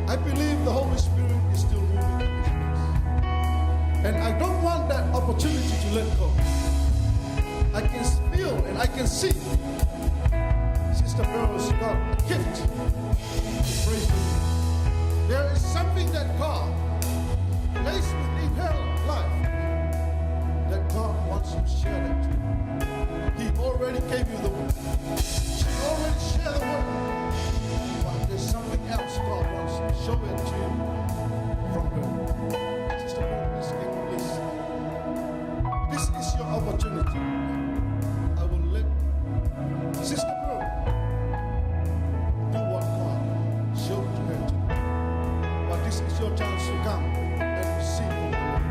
I believe the Holy Spirit is still moving in this place. And I don't want that opportunity to let go. I can feel and I can see Sister Pearl's got a gift to praise him. There is something that God placed within her life that God wants you to share that to you. He already gave you the word. She already shared the word. But there's something else God wants to show it to you from her. Sister Pearl, please get this. This is your opportunity. I will let Sister Pearl do what God showed to her to do. But this is your chance to come and receive from the Lord.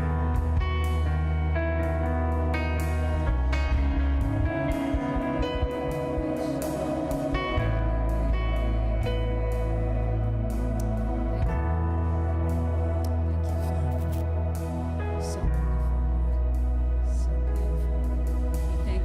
So beautiful. So beautiful. We thank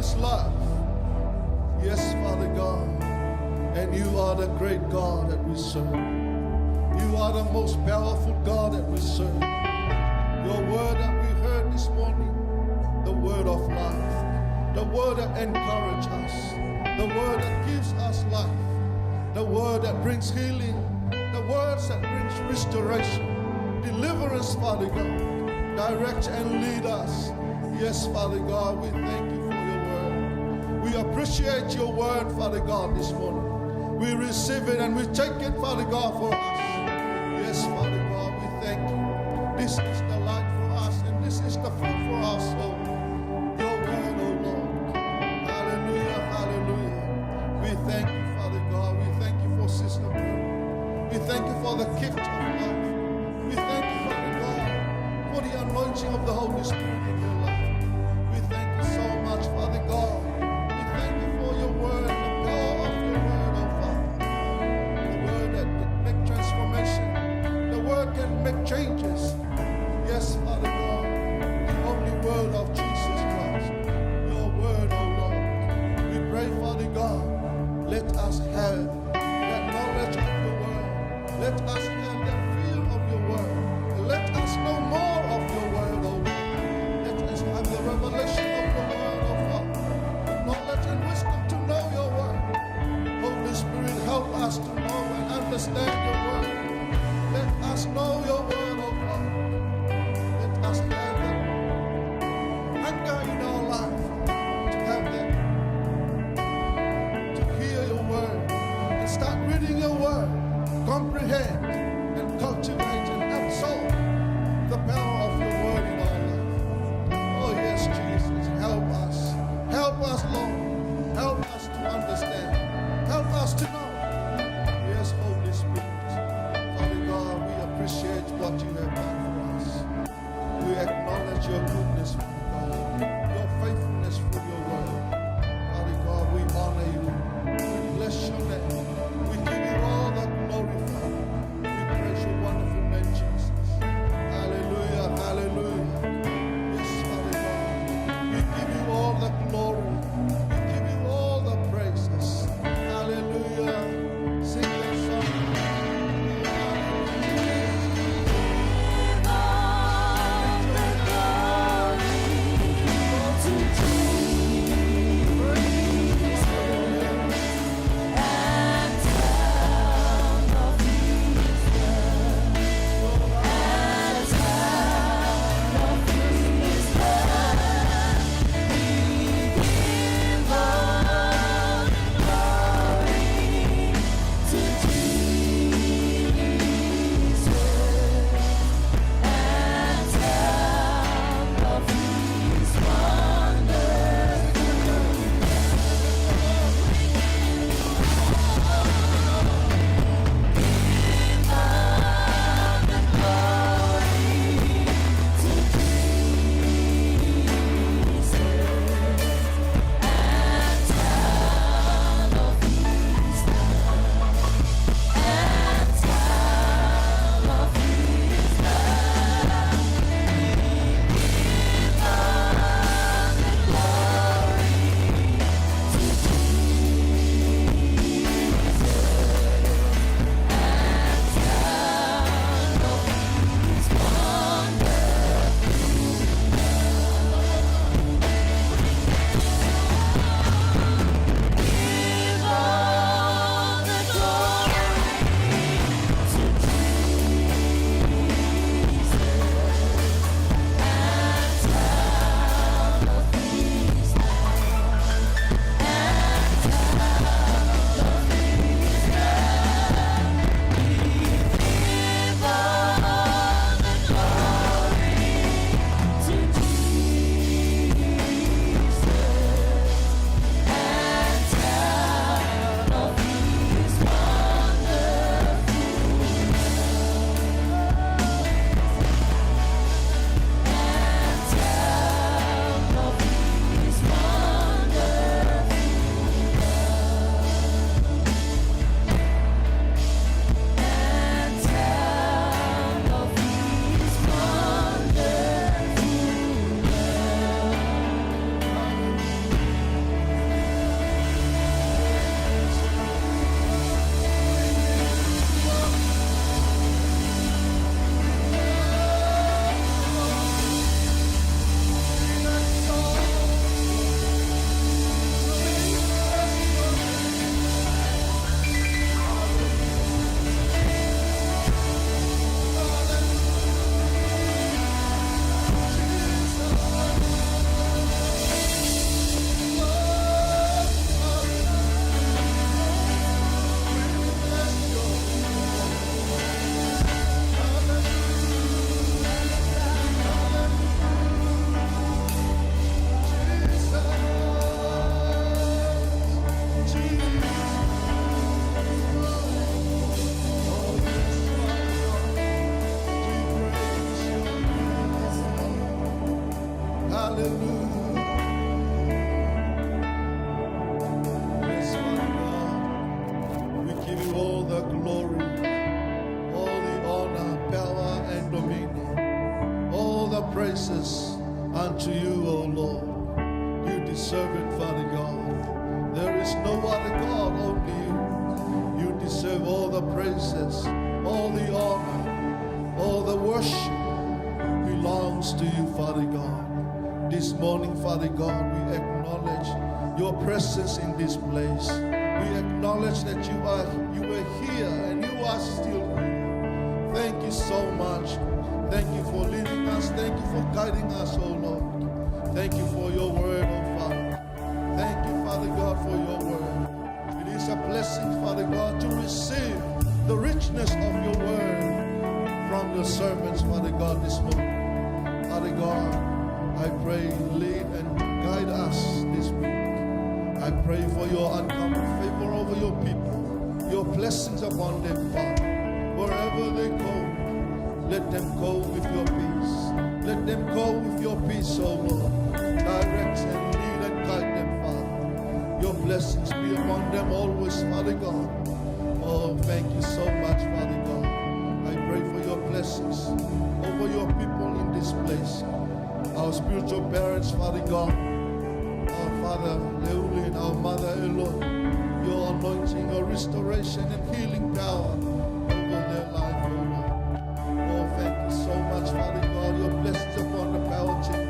is love. Yes, Father God. And you are the great God that we serve. You are the most powerful God that we serve. Your word that we heard this morning, the word of life, the word that encourages us, the word that gives us life, the word that brings healing, the words that brings restoration, deliverance, Father God, direct and lead us. Yes, Father God, we thank you for your word. We appreciate your word, Father God, this morning. We receive it and we take it, Father God, for us. Yes, Father God, we thank you. This is the light for us and this is the food for our soul. Your word, O Lord. Hallelujah, hallelujah. We thank you, Father God. We thank you for Sister Blue. We thank you for the gift of life. We thank you, Father God, for the anointing of the Holy Spirit in your life. We thank you so much, Father God. We thank you for your word, the power of your word, oh Father. The word that can make transformation. The word can make changes. Yes, Father God, the only word of Jesus Christ. Your word, oh Lord. We pray, Father God, let us have that knowledge of your word. Let us have that fear of your word. Let us know more of your word, oh Lord. Let us have the revelation of your word, oh Father. Knowledge and wisdom to know your word. Holy Spirit, help us to know and understand your word. Let us know your word, oh Father. Let us have that hunger in our life to have that, to hear your word and start reading your word, comprehend and cultivate and absorb the power of your word in our life. Oh yes, Jesus, help us. Help us, Lord. Help us to understand. Help us to know. Yes, Holy Spirit. Father God, we appreciate what you have done for us. We acknowledge your goodness, Father God, your faithfulness for your word. Father God, we honor you. We bless your name. We give you all the glory, Father. We praise your wonderful name, Jesus. Hallelujah, hallelujah. Yes, Father God. We give you all the glory. We give you all the praises. Hallelujah. Sing that song. Hallelujah. Hallelujah. Yes, Father God, we give you all the glory, all the honor, power, and dominion, all the praises unto you, O Lord. You deserve it, Father God. There is no other God, only you. You deserve all the praises, all the honor, all the worship belongs to you, Father God. This morning, Father God, we acknowledge your presence in this place. We acknowledge that you were here and you are still here. Thank you so much. Thank you for leading us. Thank you for guiding us, oh Lord. Thank you for your word, oh Father. Thank you, Father God, for your word. It is a blessing, Father God, to receive the richness of your word from your servants, Father God, this morning. Father God, I pray, lead and guide us this week. I pray for your uncommon favor over your people, your blessings upon them, Father. Wherever they go, let them go with your peace. Let them go with your peace, O Lord. Direct and lead and guide them, Father. Your blessings be upon them always, Father God. Oh, thank you so much, Father God. I pray for your blessings over your people in this place. Our spiritual parents, Father God, our Father Leulin, our Mother Eloi, your anointing, your restoration and healing power over their life, oh Lord. Oh, thank you so much, Father God. Your blessings upon the power team,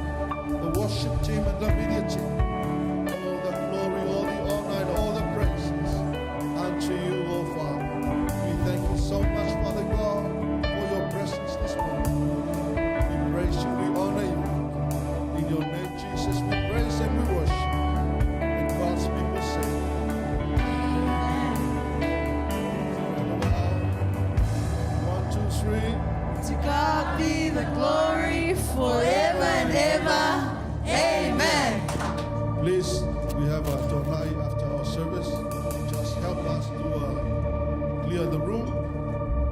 the worship team, and the media team. All the glory, all the honor, and all the praises unto you, oh Father. We thank you so much, Father God, for your presence this morning. We praise you, we honor you. In your name, Jesus, we praise and we worship. And God's people say, one, two, three. To God be the glory forever and ever. Amen. Please, we have a tonai after our service. Just help us to clear the room.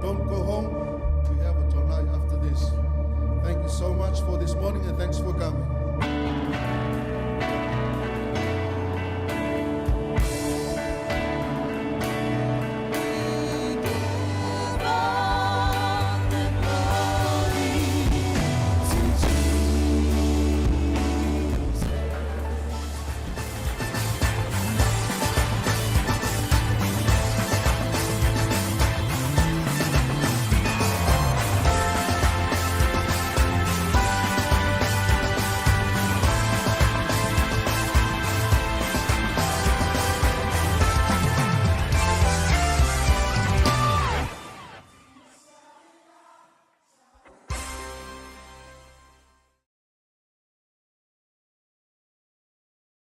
Don't go home. We have a tonai after this. Thank you so much for this morning and thanks for coming.